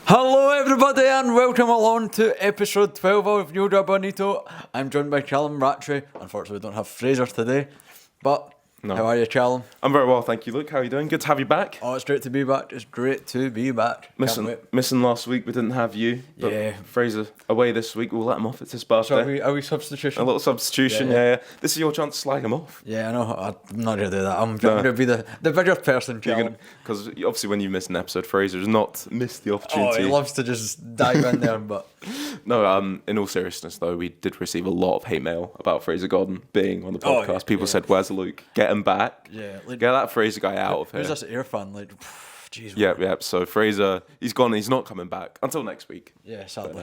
Hello everybody and welcome along to episode 12 of Joga Bonito. I'm joined by Callum Rattree. Unfortunately we don't have Fraser today, but how are you, Callum? I'm very well, thank you, Luke. How are you doing? Good to have you back. Oh, it's great to be back. It's great to be back. Missing last week, we didn't have you. But Yeah. Fraser away this week, we'll let him off. It's his birthday. So are we substitution? A little substitution, yeah. This is your chance to slag him off. Yeah, I know. I'm not going to do that. I'm going to be the bigger person, Callum. Because obviously when you miss an episode, Fraser's not missed the Oh, opportunity. he loves to just dive in there, but... No, in all seriousness though, we did receive a lot of hate mail about Fraser Gordon being on the podcast. People said, "Where's Luke? Get him back. Yeah, Get that Fraser guy out of here." Who's this Air fan? Like, jeez. Yeah. So Fraser, he's gone. He's not coming back until next week. Yeah, sadly.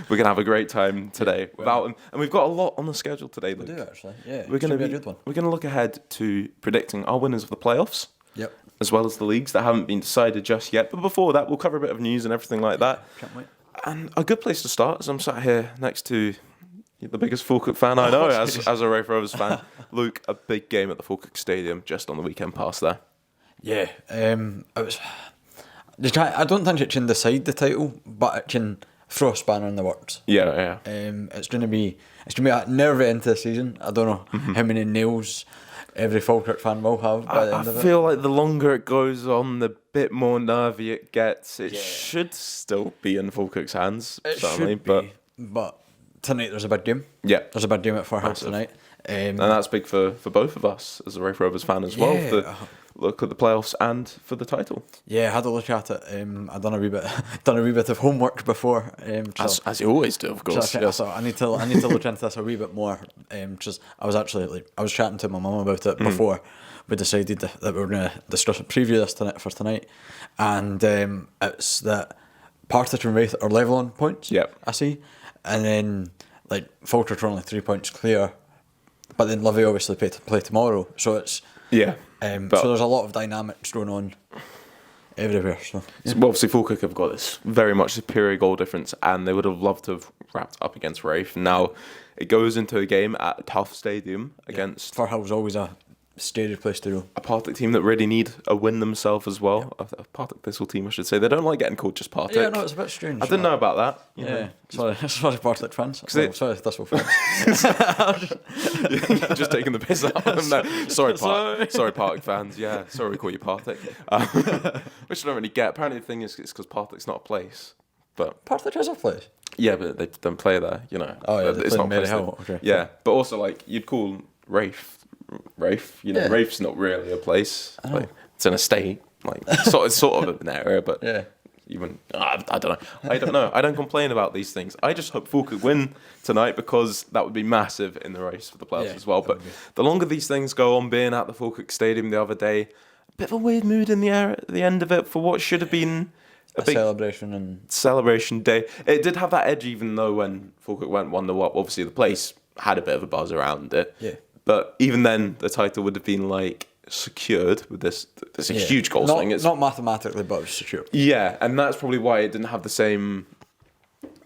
We're gonna have a great time today without him, and we've got a lot on the schedule today, Luke. We do actually. Yeah, We're gonna be a good one. We're gonna look ahead to predicting our winners of the playoffs. Yep. As well as the leagues that haven't been decided just yet. But before that, we'll cover a bit of news and everything like that. Can't wait. And a good place to start is I'm sat here next to the biggest Falkirk fan I know, as a Wraith Rovers fan. Luke, a big game at the Falkirk Stadium just on the weekend past there. Yeah, it was. I don't think it can decide the title, but it can throw a spanner in the works. Yeah. It's going to be a nervy end to the season. I don't know how many nails every Falkirk fan will have by the end of it. I feel like the longer it goes on, the bit more nervy it gets. It should still be in Falkirk's hands, It certainly, should be, but tonight there's a big game. Yeah. There's a big game at Farhouse tonight. And that's big for both of us as a Wraith Rovers fan as well. Yeah. For look at the playoffs and for the title. Yeah, I had a look at it. I done a wee bit of homework before. As you always do, of course. So I need to look into this a wee bit more. Just I was chatting to my mum about it before we decided that we were going to discuss it, preview this tonight, and it's that Partick and Wraith are level on points. Yep. I see, and then Falkirk are only 3 points clear, but then Livy obviously play tomorrow, so it's. Yeah. So there's a lot of dynamics going on everywhere. So obviously Falkirk have got this very much superior goal difference, and they would have loved to have wrapped up against Wraith. Now it goes into a game at a tough stadium against Farhouse always a scary place to go. a Partick team that really need a win themselves as well. A Partick Thistle team, I should say. They don't like getting called just Partick. Yeah, no, it's a bit strange. I didn't know about that. Yeah, sorry, Partick fans. Sorry, Thistle fans. Just taking the piss out of them. No, sorry, Partick fans. Yeah, sorry we call you Partick. Which I don't really get. Apparently the thing is it's because Partick's not a place. But Partick is a place. yeah, but they don't play there, you know. Oh yeah, it's not a place. Okay. Yeah, but also you'd call Wraith, you know, Wraith's not really a place. It's an estate. It's sort of an area, but Yeah. you wouldn't. I don't know. I don't complain about these things. I just hope Falkirk win tonight because that would be massive in the race for the playoffs as well. But the longer these things go on, being at the Falkirk Stadium the other day, a bit of a weird mood in the air at the end of it for what should have been a big celebration day. It did have that edge, even though when Falkirk went 1-0 up, obviously the place had a bit of a buzz around it. Yeah. But even then, the title would have been secured with this. There's a huge goal swing. It's not mathematically, but it's secure. Yeah, and that's probably why it didn't have the same,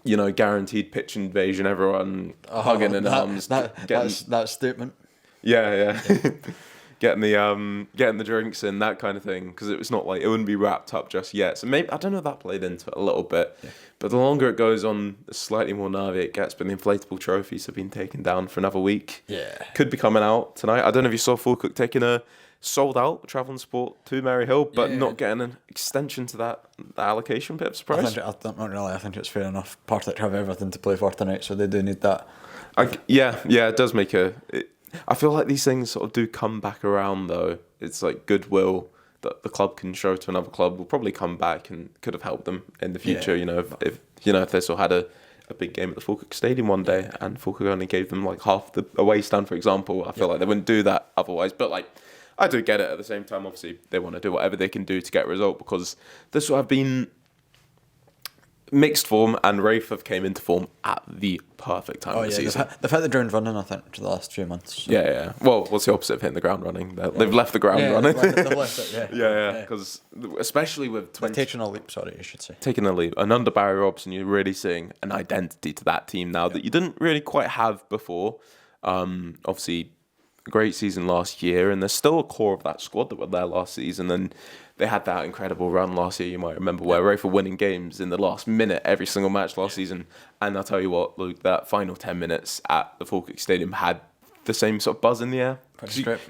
guaranteed pitch invasion. Everyone hugging in arms. That statement. Yeah. getting the drinks in, that kind of thing, because it was not it wouldn't be wrapped up just yet. So maybe I don't know if that played into it a little bit. Yeah. But the longer it goes on, the slightly more nervy it gets. But the inflatable trophies have been taken down for another week. Yeah. Could be coming out tonight. I don't know if you saw Falkirk taking a sold out travelling sport to Maryhill, but not getting an extension to that allocation. Bit of surprise. I think it's fair enough. Partick have everything to play for tonight, so they do need that. It does make I feel like these things sort of do come back around though. It's goodwill that the club can show to another club will probably come back and could have helped them in the future. If Thistle had a big game at the Falkirk Stadium one day and Falkirk only gave them half the away stand, for example, I feel like they wouldn't do that otherwise. But I do get it at the same time. Obviously, they want to do whatever they can do to get a result because this will have been mixed form, and Wraith have came into form at the perfect time of the season. They've hit the ground running, I think, for the last few months. So. Yeah. Well, what's the opposite of hitting the ground running? They've left the ground running. They've left it, yeah. Because especially with taking a leap, you should say. Taking a leap. And under Barry Robson, you're really seeing an identity to that team now that you didn't really quite have before. Obviously, a great season last year, and there's still a core of that squad that were there last season, and they had that incredible run last year, you might remember, where Rafe were winning games in the last minute every single match last season. And I'll tell you what, Luke, that final 10 minutes at the Falkirk Stadium had the same sort of buzz in the air.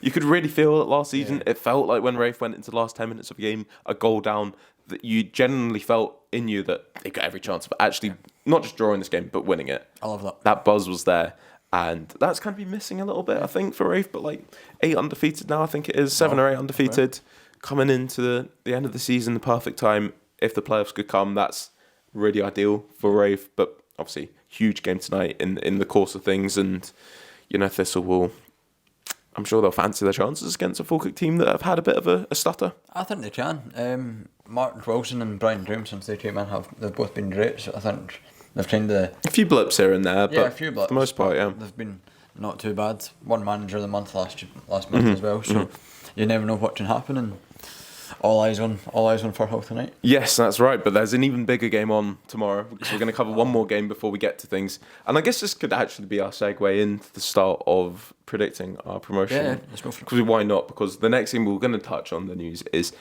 You could really feel it last season. It felt like when Rafe went into the last 10 minutes of a game, a goal down, that you genuinely felt in you that they got every chance of actually not just drawing this game, but winning it. I love that. That buzz was there. And that's kind of been missing a little bit, I think, for Rafe. But like 8 undefeated now, I think it is 7 or 8 undefeated. Coming into the end of the season, the perfect time. If the playoffs could come, that's really ideal for Rafe. But obviously, huge game tonight in the course of things. And, Thistle will, I'm sure they'll fancy their chances against a Falkirk team that have had a bit of a stutter. I think they can. Martin Wilson and Brian Groom, since they came in, they've both been great. So I think they've kind of... A few blips here and there, but a few blips, for the most part, they've been not too bad. One manager of the month last month as well, so you never know what can happen, and all eyes on Firhill tonight. Yes, that's right, but there's an even bigger game on tomorrow, because we're going to cover one more game before we get to things. And I guess this could actually be our segue into the start of predicting our promotion. Yeah, let's go for it. Because why not? Because the next thing we're going to touch on the news is,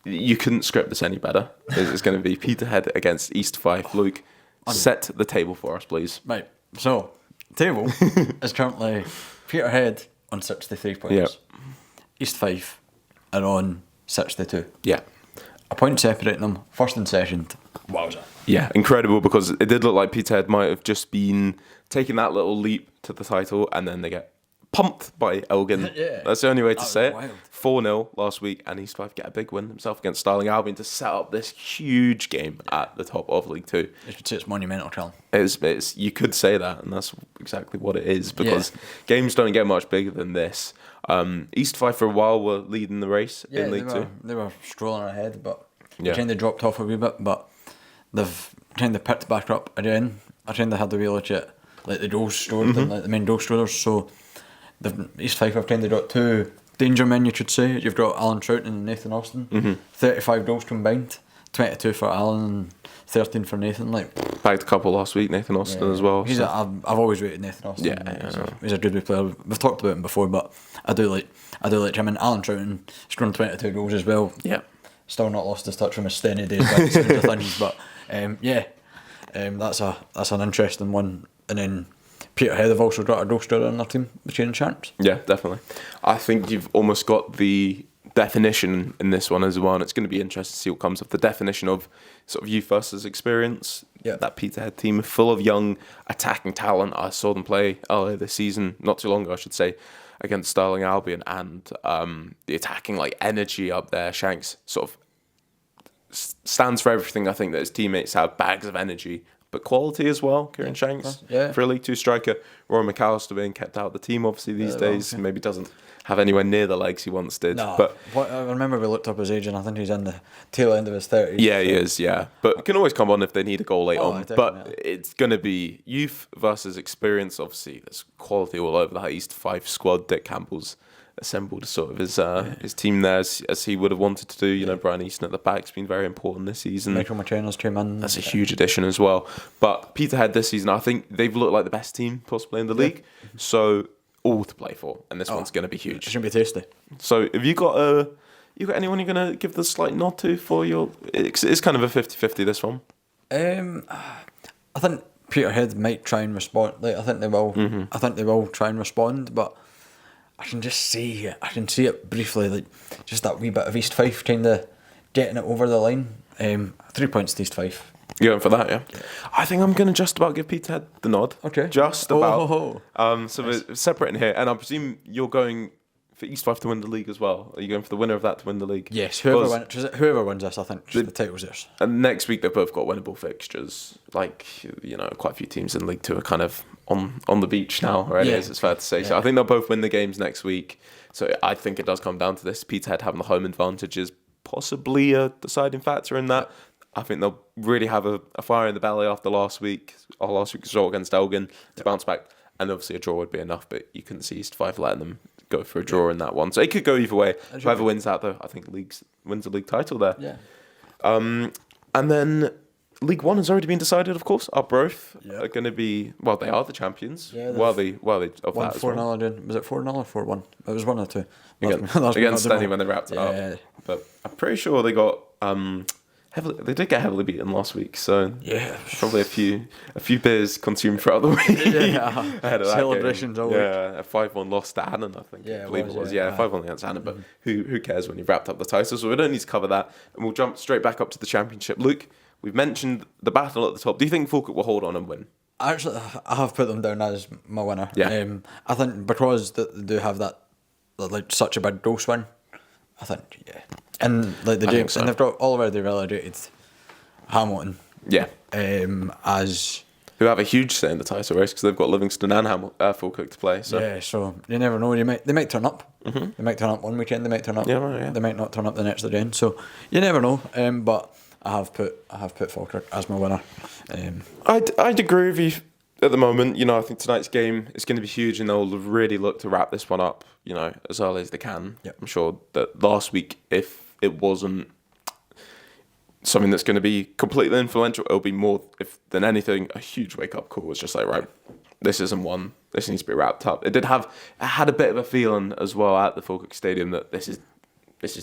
you couldn't script this any better. It's going to be Peterhead against East Fife. Luke, set the table for us, please. Right, so, table is currently Peterhead on 63 points. Yep. East Fife are on 62. Yeah. A point separating them, first and second. Wowza. Yeah, incredible, because it did look like Peterhead might have just been taking that little leap to the title, and then they get pumped by Elgin. Yeah. That's the only way to say it. Wild. 4-0 last week, and East Fife get a big win themselves against Stirling Albion to set up this huge game at the top of League 2. You could say it's monumental, Callum. It's you could say that, and that's exactly what it is, because games don't get much bigger than this. East Fife for a while were leading the race in League 2. They were strolling ahead, but Yeah. kind of dropped off a wee bit, but they've kind of picked back up again. I kind of had the real legit, like the goals scored and like the main goal scorers, so East Fife have kind of got 2 danger men, you could say. You've got Alan Troughton and Nathan Austin. 35 goals combined, 22 for Alan and 13 for Nathan. Like, Bagged a couple last week, Nathan Austin as well. I've always rated Nathan Austin. Yeah. He's a good wee player. We've talked about him before, but I do like him. And Alan Troughton scoring 22 goals as well. Yeah. Still not lost his touch from his Stenny days by the sounds of things, but that's an interesting one. And then Peterhead have also got a goal scorer on their team, which is Champs. Yeah, definitely. I think you've almost got the definition in this one as well, and it's going to be interesting to see what comes of the definition of sort of youth versus experience. Yeah. That Peterhead team full of young attacking talent. I saw them play earlier this season, not too long ago, I should say, against Stirling Albion, and the attacking energy up there. Shanks sort of stands for everything. I think that his teammates have bags of energy, but quality as well. Kieran Shanks for a League 2 striker. Roy McAllister being kept out of the team obviously these days. Maybe doesn't have anywhere near the legs he once did. No, but I remember we looked up his age, and I think he's in the tail end of his 30s. Yeah, he is, yeah. But can always come on if they need a goal late on. Definitely. But it's going to be youth versus experience. Obviously, there's quality all over the East Fife squad. Dick Campbell's assembled sort of his team there as he would have wanted to do. Brian Easton at the back's been very important this season. Michael McKenna's came in. That's a huge addition as well. But Peterhead this season, I think they've looked like the best team possibly in the league. So all to play for, and this one's going to be huge. It's going to be tasty. So have you got anyone you're going to give the slight nod to for your... It's kind of a 50-50, this one. I think Peterhead might try and respond. I think they will. I think they will try and respond, but I can see it briefly, just that wee bit of East Fife kind of getting it over the line. 3 points to East Fife. You're going for that, yeah? I think I'm going to just about give Peterhead the nod. Okay. Just about. Nice. So we're separating here, and I presume you're going for East Fife to win the league as well. Are you going for the winner of that to win the league? Yes, whoever wins this, I think the title's theirs. And next week they've both got winnable fixtures. Quite a few teams in League 2 are kind of on the beach now already, as it's fair to say. Yeah. So I think they'll both win the games next week. So I think it does come down to this. Peterhead having the home advantage is possibly a deciding factor in that. I think they'll really have a fire in the belly after last week's result against Elgin to bounce back. And obviously a draw would be enough, but you couldn't see East Fife letting them go for a draw in that one. So it could go either way. Whoever wins that, though, I think wins the league title there. Yeah. And then League One has already been decided, of course. Arbroath Yep. are going to be, well, they are the champions. Yeah, Well, they of Won that as 4-0 well. again. Was it 4-0 or 4-1? It was 1 or 2. Against That's Stenny when they wrapped it up. But I'm pretty sure they got heavily. They did get heavily beaten last week, so Yeah. probably a few beers consumed throughout the week. Yeah. Ahead of that Celebrations game. all week. Yeah, a 5-1 loss to Annan, I think. Yeah, I believe it was. yeah. 5-1 against Annan. But who cares when you've wrapped up the title? So we don't need to cover that, and we'll jump straight back up to the championship. Luke, we've mentioned the battle at the top. Do you think Falkirk will hold on and win? Actually, I have put them down as my winner. Yeah. I think because they do have that, like, such a big goal swing, I think, yeah. And like I think so. and they've got already relegated Hamilton Yeah. as Who have a huge say in the title race because they've got Livingston and Falkirk to play. So yeah. So you never know. They might turn up. Mm-hmm. They might turn up one weekend. They might turn up. Yeah, right, yeah. They might not turn up the next again. So you never know. But I have put Falkirk as my winner. I'd agree with you at the moment. You know, I think tonight's game is going to be huge, and they'll really look to wrap this one up, you know, as early as they can. Yep. I'm sure that last week, if it wasn't something that's going to be completely influential, it'll be more, if than anything, a huge wake-up call. It's just like, right, this isn't one. This needs to be wrapped up. It had a bit of a feeling as well at the Falkirk Stadium that this is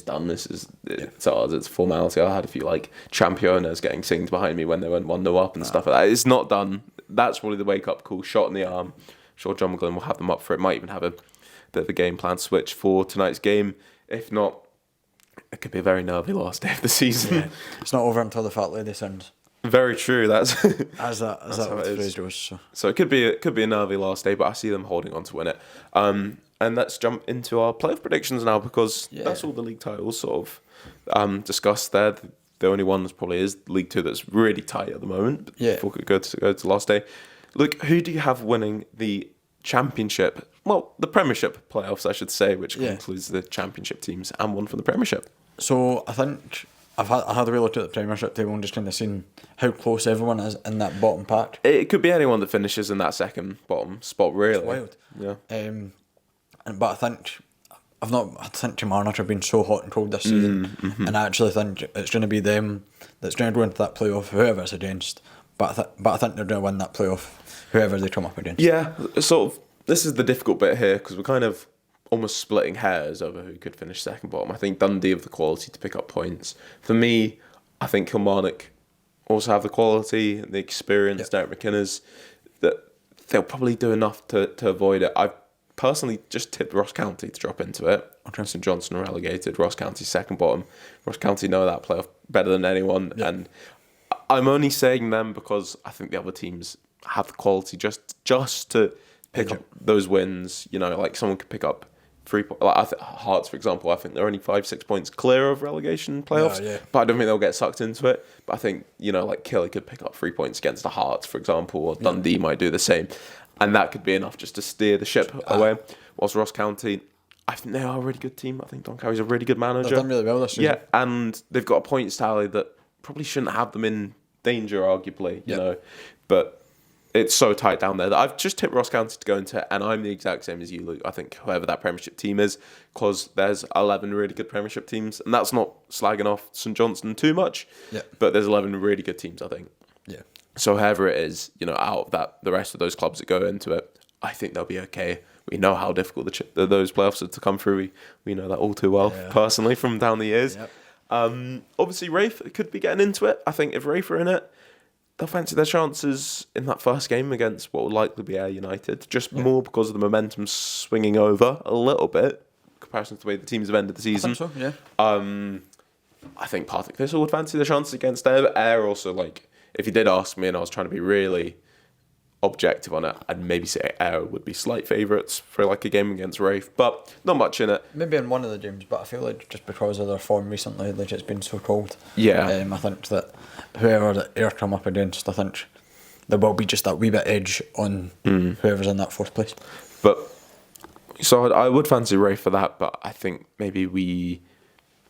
done. It's ours. It's a formality. I had a few like championas getting singed behind me when they went 1-0 up and stuff like that. It's not done. That's probably the wake up call. Shot in the arm. I'm sure John McGlynn will have them up for it. Might even have a bit of a game plan switch for tonight's game. If not, it could be a very nervy last day of the season. Yeah. It's not over until the fat lady sings. Very true. That's As that phrase goes. So it could be a nervy last day, but I see them holding on to win it. And let's jump into our playoff predictions now, because that's all the league titles sort of discussed there. The only one probably is League Two that's really tight at the moment. Yeah. Before we go to last day. Look, who do you have winning the championship? Well, the Premiership playoffs, I should say, which includes the championship teams and one for the Premiership. So I think I had a real look at the Premiership table and just kind of seen how close everyone is in that bottom pack. It could be anyone that finishes in that second bottom spot, really. It's wild. Yeah. But I think Kilmarnock have been so hot and cold this season, and I actually think it's going to be them that's going to go into that playoff, whoever it's against. But I think they're going to win that playoff, whoever they come up against. Yeah, sort of. This is the difficult bit here, because we're kind of almost splitting hairs over who could finish second bottom. I think Dundee have the quality to pick up points. For me, I think Kilmarnock also have the quality and the experience. Derek McKenna's, that they'll probably do enough to avoid it. I've personally just tipped Ross County to drop into it. St Johnstone are relegated. Ross County's second bottom. Ross County know that playoff better than anyone, and I'm only saying them because I think the other teams have the quality just to pick up those wins. You know, like someone could pick up 3 points. Like Hearts, for example, I think they're only 5-6 points clear of relegation playoffs. But I don't think they'll get sucked into it. But I think, you know, like Killy could pick up 3 points against the Hearts, for example, or Dundee might do the same. And that could be enough just to steer the ship away. Whilst Ross County, I think they are a really good team. I think Don Carey's a really good manager. They've done really well this season. Yeah, and they've got a points tally that probably shouldn't have them in danger, arguably, you know. But it's so tight down there that I've just tipped Ross County to go into it, and I'm the exact same as you, Luke. I think whoever that Premiership team is, because there's 11 really good Premiership teams, and that's not slagging off St Johnstone too much, but there's 11 really good teams, I think. Yeah. So whoever it is, you know, out of that, the rest of those clubs that go into it, I think they'll be okay. We know how difficult those playoffs are to come through. We know that all too well, personally, from down the years. Obviously, Rafe could be getting into it. I think if Rafe are in it, they'll fancy their chances in that first game against what will likely be Ayr United, just more because of the momentum swinging over a little bit in comparison to the way the teams have ended the season. I think so, yeah. I think Partick Thistle would fancy their chances against Ayr, but Ayr also, like, if you did ask me and I was trying to be really objective on it, I'd maybe say Ayr would be slight favourites for like a game against Rafe, but not much in it. Maybe in one of the games, but I feel like just because of their form recently, like it's been so cold. Yeah. I think that whoever that Ayr come up against, I think there will be just that wee bit edge on whoever's in that fourth place. But so I would fancy Rafe for that, but I think maybe we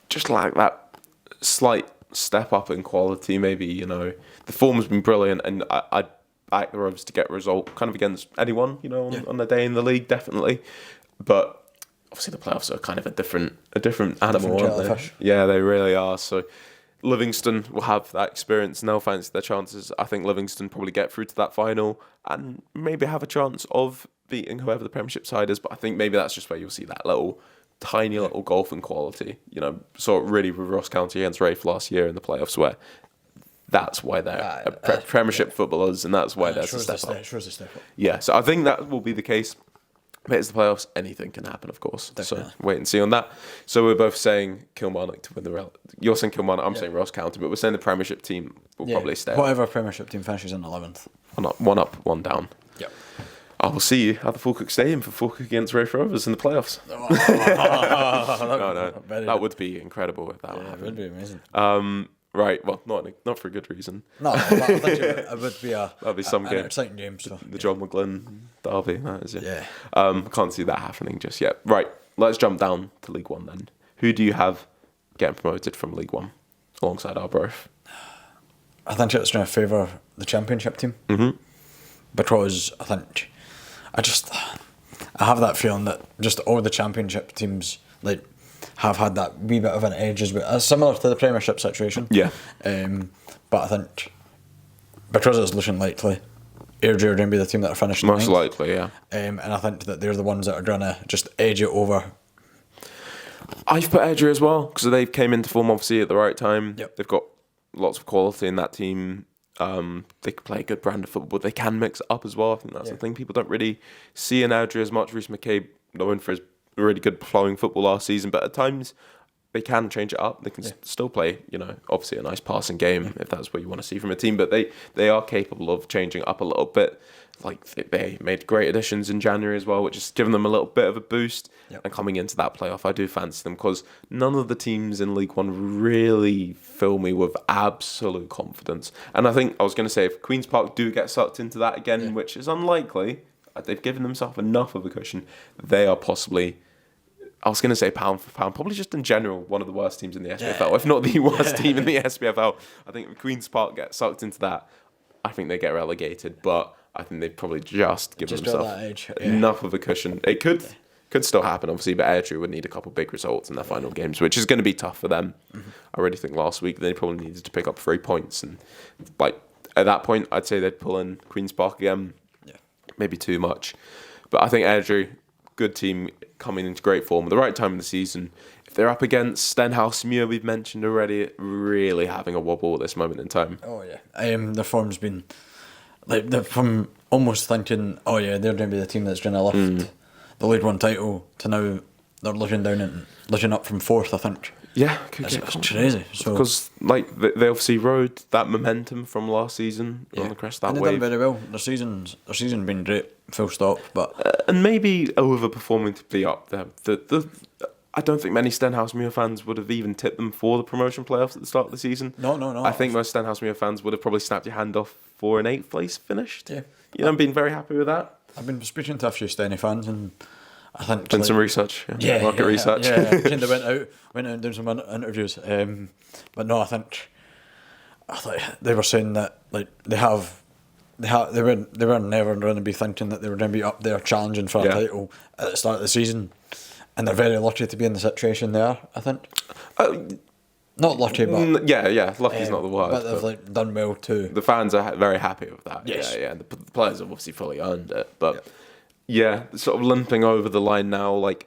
just lack that slight step up in quality. Maybe, you know, the form's been brilliant, and I'd back the Rovers to get a result kind of against anyone, you know, on the day in the league, definitely. But obviously the playoffs are kind of a different animal, aren't they? Yeah, they really are. So Livingston will have that experience and they'll fancy their chances. I think Livingston probably get through to that final and maybe have a chance of beating whoever the Premiership side is. But I think maybe that's just where you'll see that tiny little golfing quality. Saw it really with Ross County against Rafe last year in the playoffs, where that's why they're Premiership footballers, and that's why there's a step up. Shows a step up. Yeah, so I think that will be the case. But it's the playoffs, anything can happen, of course. Definitely. So wait and see on that. So we're both saying Kilmarnock to win the You're saying Kilmarnock, I'm saying Ross County, but we're saying the Premiership team will probably stay up. Whatever Premiership team finishes in 11th. One up, one down. Yep. I will see you at the Falkirk Stadium for Falkirk against Rafe Rovers in the playoffs. No, that would be incredible if that would happen. It would be amazing. Right, well, not for a good reason. No, I think it would be that'd be some an game. exciting game. So. The John McGlynn derby, that is it. Yeah. Can't see that happening just yet. Right, let's jump down to League One then. Who do you have getting promoted from League One alongside Arbroath? I think it's going to favour the Championship team. Mm-hmm. Because I have that feeling that just all the Championship teams have had that wee bit of an edge as well. Similar to the Premiership situation. Yeah. But I think because it's looking likely, Airdrie are going to be the team that are finished Most 9th. likely, yeah. And I think that they're the ones that are going to just edge it over. I've put Airdrie as well, because they came into form obviously at the right time. Yep. They've got lots of quality in that team. They can play a good brand of football, but they can mix it up as well. I think that's the thing. People don't really see in Airdrie as much. Reece McCabe known for his really good flowing football last season, but at times they can change it up. They can still play, obviously a nice passing game if that's what you want to see from a team, but they are capable of changing it up a little bit. Like they made great additions in January as well, which has given them a little bit of a boost. Yep. And coming into that playoff, I do fancy them because none of the teams in League One really fill me with absolute confidence. And I think I was going to say if Queen's Park do get sucked into that again, which is unlikely, they've given themselves enough of a cushion. They are possibly, I was going to say pound for pound, probably just in general, one of the worst teams in the SPFL, if not the worst team in the SPFL. I think if Queen's Park get sucked into that, I think they get relegated, but I think they've probably just given themselves enough of a cushion. It could still happen, obviously, but Airdrie would need a couple of big results in their final games, which is going to be tough for them. Mm-hmm. I really think last week they probably needed to pick up 3 points, and at that point, I'd say they'd pull in Queen's Park again. Yeah. Maybe too much, but I think Airdrie, good team, coming into great form at the right time of the season. If they're up against Stenhousemuir, we've mentioned already, really having a wobble at this moment in time. Oh yeah, the form's been from almost thinking, oh yeah, they're going to be the team that's going to lift the League One title to now they're looking down and looking up from 4th. I think. Yeah, it's crazy. So because they obviously rode that momentum from last season on the crest of that wave. They've done very well. Their season been great. Full stop. But and maybe overperforming to be up there. I don't think many Stenhousemuir fans would have even tipped them for the promotion playoffs at the start of the season. No. I think most Stenhousemuir fans would have probably snapped your hand off for an 8th place finished. Yeah. I'm being very happy with that. I've been speaking to a few Stenny fans and I think... Done some research. Market research. Yeah. They went out and did some interviews. But no, I think they were saying that they were never going to be thinking that they were going to be up there challenging for a title at the start of the season. And they're very lucky to be in the situation they are, I think. Not lucky, but... Yeah, lucky's not the word. But they've done well too. The fans are very happy with that. Yes. Yeah. The players have obviously fully earned it. But sort of limping over the line now, it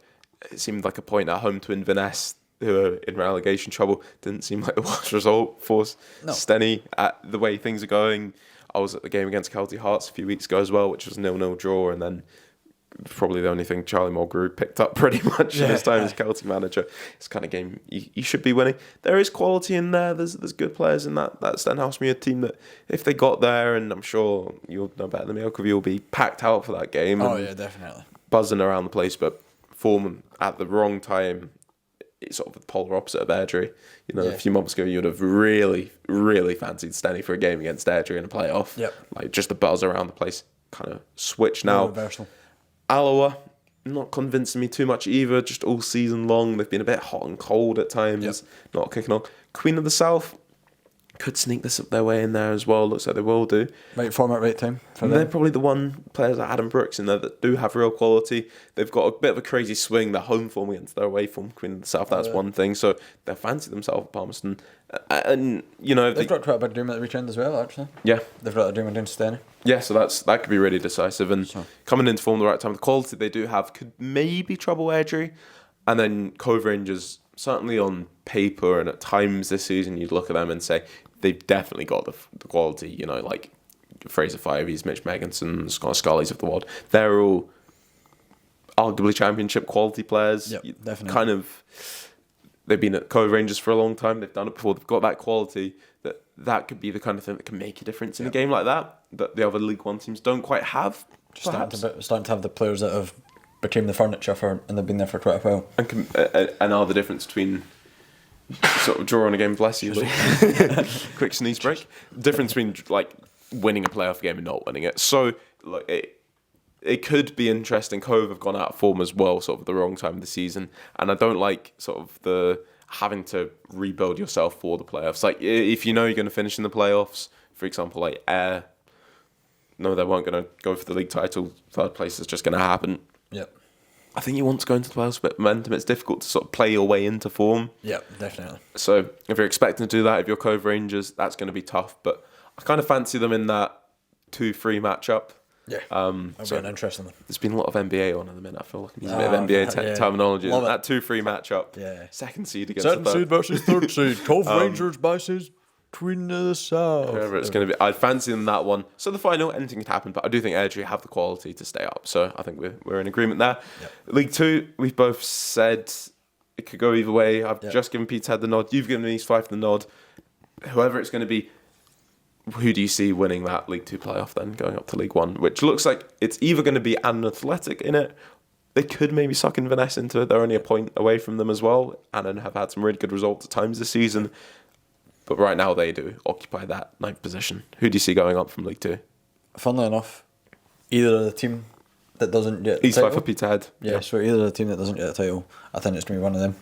seemed like a point at home to Inverness, who are in relegation trouble. Didn't seem like the worst result for Stenny at the way things are going. I was at the game against Kelty Hearts a few weeks ago as well, which was 0-0 draw, and then probably the only thing Charlie Mulgrew picked up pretty much in his time as Kelty manager. It's the kind of game you should be winning. There is quality in there. There's good players in that Stenhousemuir team that if they got there, and I'm sure you'll know better than me, Oakview will be packed out for that game. Oh yeah, definitely. Buzzing around the place, but form at the wrong time. It's sort of the polar opposite of Airdrie. A few months ago, you would have really, really fancied Stenny for a game against Airdrie in a playoff. Yep. Just the buzz around the place kind of switched now. Reversal. Alloa, not convincing me too much either. Just all season long, they've been a bit hot and cold at times. Not kicking on. Queen of the South could sneak their way in there as well. Looks like they will do. Right format, right time. They're probably the one players like Adam Brooks in there that do have real quality. They've got a bit of a crazy swing. Their home form against their away form. Queen of the South, that's one thing. So they fancy themselves at Palmerston. And, you know... They've got quite a big game at the weekend as well, actually. Yeah. They've got a game against Denny. Yeah, so that could be really decisive. And coming into form the right time, the quality they do have could maybe trouble Airdrie. And then Cove Rangers, certainly on paper and at times this season, you'd look at them and say, they've definitely got the quality, you know, like Fraser Fiveys, Mitch Megginson, Scott Scully's of the world. They're all arguably championship quality players. Yep, definitely. Kind of... They've been at Cove Rangers for a long time. They've done it before. They've got that quality that could be the kind of thing that can make a difference in a game like that the other League One teams don't quite have. Starting to have the players that have became the furniture and they've been there for quite a while. And are the difference between sort of drawing a game, bless you, quick sneeze break. Difference between like winning a playoff game and not winning it. So like it could be interesting. Cove have gone out of form as well, sort of at the wrong time of the season. And I don't like sort of the having to rebuild yourself for the playoffs. Like, if you know you're going to finish in the playoffs, for example, like Ayr, no, they weren't going to go for the league title. Third place is just going to happen. Yep. I think you want to go into the playoffs with momentum. It's difficult to sort of play your way into form. Yep, definitely. So if you're expecting to do that, if you're Cove Rangers, that's going to be tough. But I kind of fancy them in that 2-3 matchup. Yeah, that'll be an interesting one. There's been a lot of NBA on at the minute. I feel like I'm using a bit of NBA terminology. Love that 2-3 matchup. Yeah. Second seed against second the third. seed versus third seed. Cove Rangers versus Queen of the South. Whoever it's going to be. I'd fancy them that one. So the final, anything could happen. But I do think Airdrie have the quality to stay up. So I think we're in agreement there. Yep. League 2, we've both said it could go either way. I've just given Peterhead the nod. You've given East Fife the nod. Whoever it's going to be, who do you see winning that League 2 playoff then, going up to League 1? Which looks like it's either going to be Annan Athletic in it. They could maybe suck Inverness into it. They're only a point away from them as well. Annan have had some really good results at times this season. But right now they do occupy that 9th position. Who do you see going up from League 2? Funnily enough, either the team that doesn't get the East title. Fife or Peterhead. Yeah, so either the team that doesn't get the title, I think it's going to be one of them.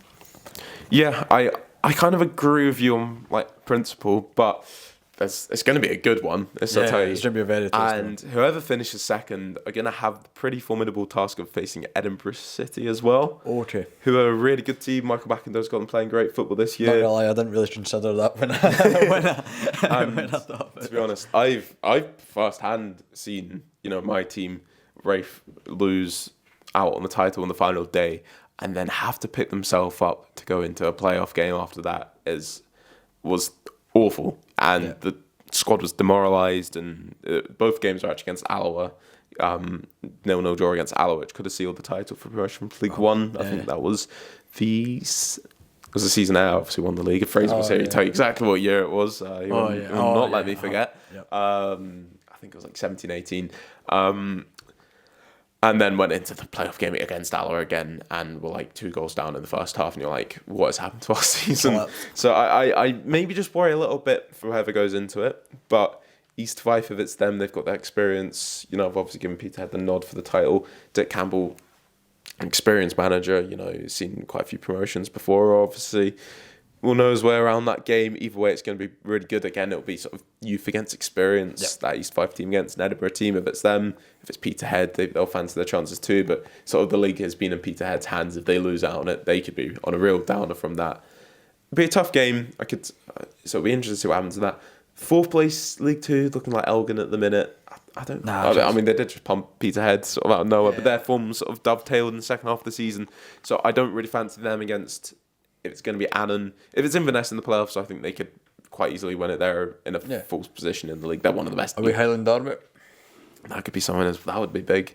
Yeah, I kind of agree with you on like principle, but it's going to be a good one. I'll tell you. It's going to be a very tasty one. And whoever finishes second are going to have the pretty formidable task of facing Edinburgh City as well. Okay. Who are a really good team. Michael Backendo's got them playing great football this year. Not gonna lie, I didn't really consider that when I thought of it. To be honest, I've firsthand seen my team Rafe lose out on the title on the final day, and then have to pick themselves up to go into a playoff game after that was awful. And the squad was demoralised, and both games were actually against Alloa. 0-0 draw against Alloa, which could have sealed the title for promotion from League One. I think that was the season I obviously won the league. If Fraser was here, he'd tell you exactly what year it was. He would not let me forget. Yep. I think it was like 17-18. And then went into the playoff game against Alloa again and were like 2 goals down in the first half. And you're like, what has happened to our season? So I maybe just worry a little bit for whoever goes into it. But East Fife, if it's them, they've got that experience. I've obviously given Peterhead the nod for the title. Dick Campbell, an experienced manager, he's seen quite a few promotions before, obviously. Will know his way around that game. Either way, it's going to be really good. Again, it'll be sort of youth against experience. That East Fife team against an Edinburgh team. If it's them, if it's Peterhead, they'll fancy their chances too. But sort of the league has been in Peterhead's hands. If they lose out on it, they could be on a real downer from that. It'll be a tough game. So it'll be interesting to see what happens in that. 4th place, League 2, looking like Elgin at the minute. I don't know. I mean, they did just pump Peterhead sort of out of nowhere, but their form sort of dovetailed in the second half of the season. So I don't really fancy them against... If it's going to be Annan, if it's Inverness in the playoffs, I think they could quite easily win it. They're in a false position in the league. They're one of the best. Are we Highland Derby? That could be someone that would be big.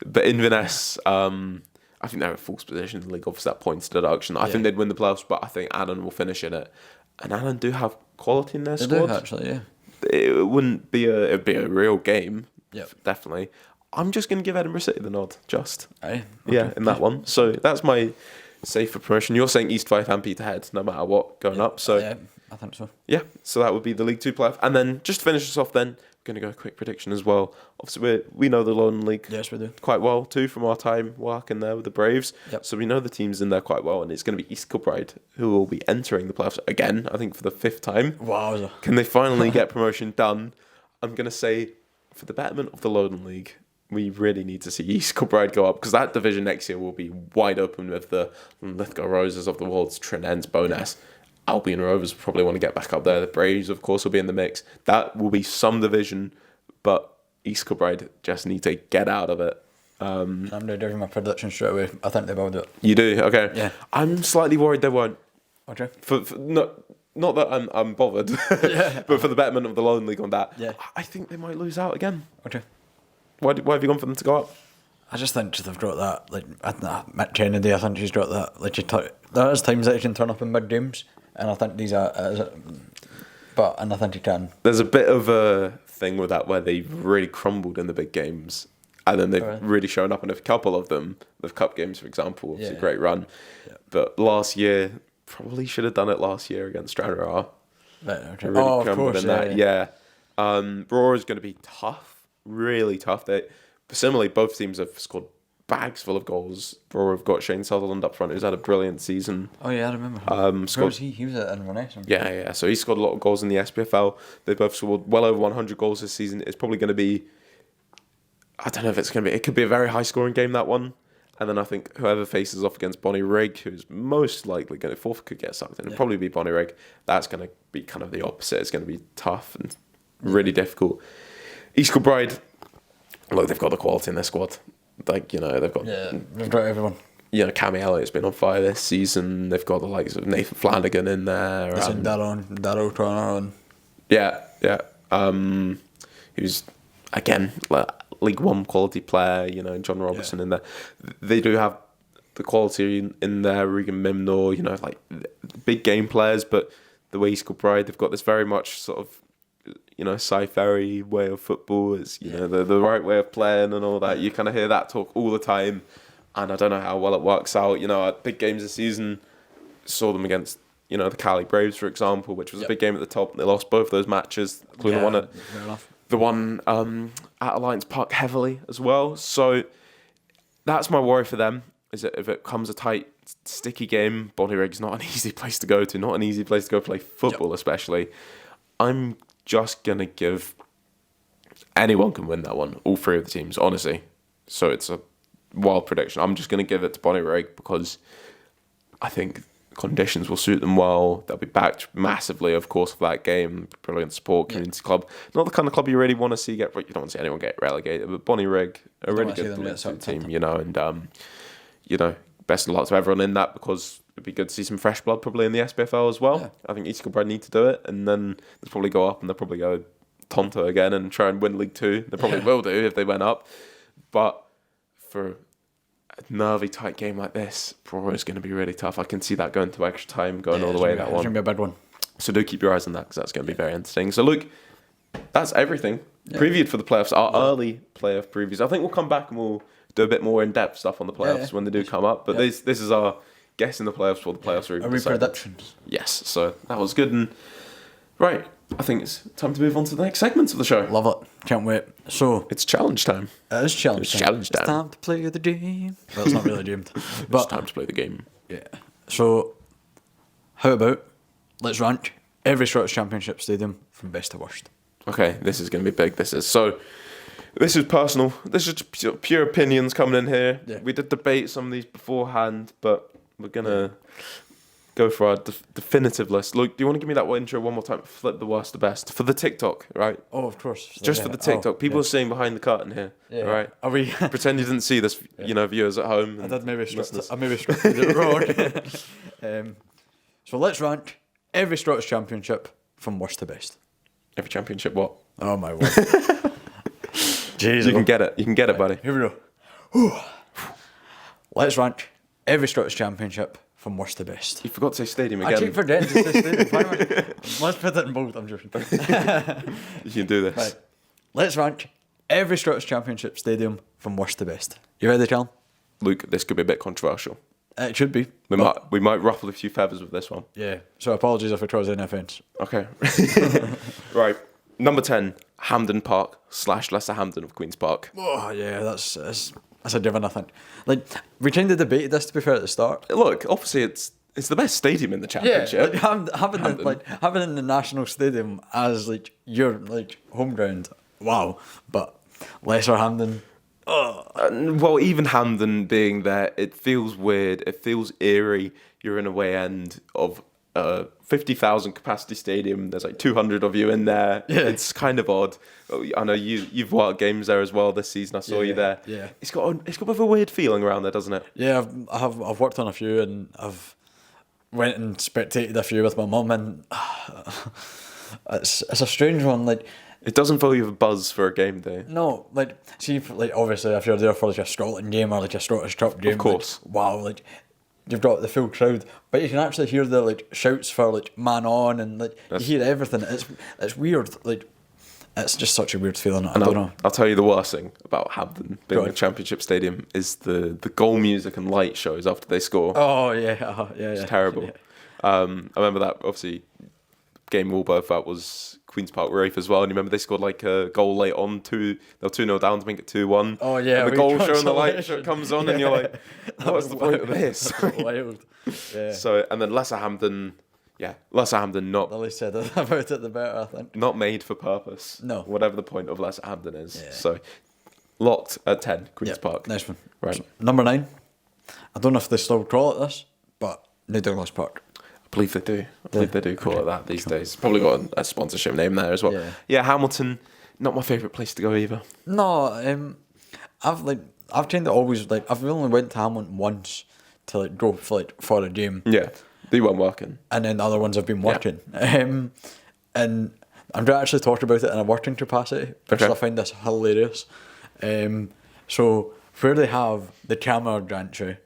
But Inverness, I think they're in a false position in the league. Obviously, that points deduction. I think they'd win the playoffs, but I think Annan will finish in it. And Annan do have quality in their squad. They do, actually, yeah. It wouldn't be it'd be a real game. Yeah, definitely. I'm just going to give Edinburgh City the nod. In that one. So that's my safe for promotion. You're saying East Fife and Peterhead, no matter what, going up. So yeah, I think so. Yeah, so that would be the League 2 playoff. And then just to finish us off then, we're going to go a quick prediction as well. Obviously, we know the Lowland League quite well too from our time working there with the Braves. Yep. So we know the teams in there quite well, and it's going to be East Kilbride who will be entering the playoffs again, I think for the 5th time. Wow. Can they finally get promotion done? I'm going to say, for the betterment of the Lowland League, we really need to see East Kilbride go up, because that division next year will be wide open with the Lithgow Roses of the world's Trinens Bowness. Albion Rovers probably want to get back up there. The Braves, of course, will be in the mix. That will be some division, but East Kilbride just need to get out of it. I'm going to do my prediction straight away. I think they will do it. You do? Okay. Yeah. I'm slightly worried they won't. Okay. For not that I'm bothered, but for the betterment of the Lowland League on that, I think they might lose out again. Okay. Why have you gone for them to go up? I just think they've got that, like, Mick Kennedy, I think he's got that, like, there is times that he can turn up in big games, and I think these are, and I think he can. There's a bit of a thing with that where they've really crumbled in the big games, and then they've really shown up in a couple of them. The cup games, for example, was a great run. Yeah. But last year, probably should have done it last year against Stranraer. Right, okay. Really of course, Roar is going to be tough, really tough. Similarly, both teams have scored bags full of goals. Roar have got Shane Sutherland up front, who's had a brilliant season. Oh yeah, I remember. Where was he? He was at Inverness. Yeah. So he scored a lot of goals in the SPFL. They both scored well over 100 goals this season. It's probably going to be, I don't know if it's going to be, it could be a very high scoring game, that one. And then I think whoever faces off against Bonnie Rig, who's most likely going to, fourth could get sucked in, it'll probably be Bonnie Rig. That's going to be kind of the opposite. It's going to be tough and really difficult. East Kilbride, look, they've got the quality in their squad. Like, you know, they've got everyone. You know, Cammy Elliott's been on fire this season. They've got the likes of Nathan Flanagan in there. Darryl Turner on. Yeah. Who's, again, like, League One quality player, you know, John Robertson in there. They do have the quality in there, Regan Mimnor, you know, like big game players, but the way East Kilbride, they've got this very much sort of, you know, Cy Ferry way of football. It's, you know, the right way of playing and all that. You kind of hear that talk all the time, and I don't know how well it works out. You know, at big games this season, saw them against, you know, the Cali Braves, for example, which was a big game at the top. They lost both those matches, including the one at Alliance Park heavily as well. So that's my worry for them, is that if it comes a tight, sticky game, Bonnyrig's not an easy place to go to, not an easy place to go play football especially. I'm just going to give, anyone can win that one, all three of the teams, honestly. So it's a wild prediction. I'm just going to give it to Bonnyrigg because I think conditions will suit them well. They'll be backed massively, of course, for that game. Brilliant support, community club. Not the kind of club you really want to see you don't want to see anyone get relegated, but Bonnyrigg, a really good team, you know, and you know, best of luck to everyone in that, because it'd be good to see some fresh blood probably in the SPFL as well. Yeah. I think East Kilbride need to do it, and then they'll probably go up and they'll probably go Tonto again and try and win League Two. They probably will do if they went up, but for a nervy tight game like this, Pro is going to be really tough. I can see that going to extra time, going all the way that one. It's going to be a big one. So do keep your eyes on that, because that's going to be very entertaining. So Luke, that's everything previewed for the playoffs. Our early playoff previews. I think we'll come back and we'll do a bit more in-depth stuff on the playoffs when they do come up. But this is our guess in the playoffs for the playoffs. Are we predictions? Yes. So that was good. And right, I think it's time to move on to the next segments of the show. Love it. Can't wait. So it's challenge time. It is challenge time. It's time to play the game. Well, it's not really gamed. But it's time to play the game. Yeah. So how about let's rank every Scottish Championship stadium from best to worst. Okay, this is going to be big. This is personal. This is pure opinions coming in here. Yeah. We did debate some of these beforehand, but we're going to go for our definitive list. Luke, do you want to give me that intro one more time? Flip the worst to best. For the TikTok, right? Oh, of course. Just for the TikTok. People are seeing behind the curtain here, right? Are we? Pretend you didn't see this, you know, viewers at home. I maybe structured it wrong. So let's rank every Scottish Championship from worst to best. Every championship what? Oh, my word. Jesus. You can get it. You can get it, buddy. Here we go. Let's rank every Scottish Championship from worst to best. You forgot to say stadium again. I keep forgetting to say stadium. Let's put it in both. I'm joking. You can do this. Right. Let's rank every Scottish Championship stadium from worst to best. You ready, Callum? Luke, this could be a bit controversial. It should be. We might ruffle a few feathers with this one. Yeah. So apologies if I cause any offence. Okay. Right. Number 10, Hampden Park / Leicester Hampden of Queen's Park. Oh yeah, that's a given. I think. Like we kind of debated this, to be fair, at the start. Look, obviously it's the best stadium in the championship. Yeah, having in the national stadium as like your home ground. Wow, but Leicester Hampden. Well, even Hampden being there, it feels weird. It feels eerie. You're in a way end of 50,000 capacity stadium. There's like 200 of you in there. Yeah. It's kind of odd. I know you've worked games there as well this season. I saw you there. Yeah. It's got a bit of a weird feeling around there, doesn't it? Yeah, I've worked on a few, and I've went and spectated a few with my mum, and it's a strange one. Like, It doesn't fill you with a buzz for a game day. no, like, see, like, obviously if you're there for like a Scotland game or like a Scottish Cup game, Of course. like, wow, like, you've got the full crowd, but you can actually hear the like shouts for like man on, and like you hear everything. It's weird. Like, it's just such a weird feeling. I don't know. I'll tell you the worst thing about Hampden being Go a on. championship stadium is the goal music and light shows after they score. Oh yeah, yeah. It's terrible. Yeah. I remember that, obviously, game we all both at was Queen's Park Rafe as well, and you remember they scored like a goal late on, they were 2-0 down to make it 2-1. Oh yeah, and the we goal show and the light consolation. show comes on, and you're like, what's the point of this? Wild. Yeah. So, and then Lesser Hampden not The least said about it, the better, I think. not made for purpose. No. Whatever the point of Lesser Hampden is. Yeah. So, locked at 10, Queen's Yep, Park. nice one. Right. So, number 9. I don't know if they still call it this, but New Douglas Park. I believe they do. I believe they do call it that these days. Probably got a sponsorship name there as well. Yeah. Hamilton, not my favourite place to go either. No, I've tend to always like I've only went to Hamilton once to like go for a game, Yeah, they weren't working. and then the other ones have been working. And I'm actually talking about it in a working capacity because Okay. I find this hilarious. So where they have the camera gantry,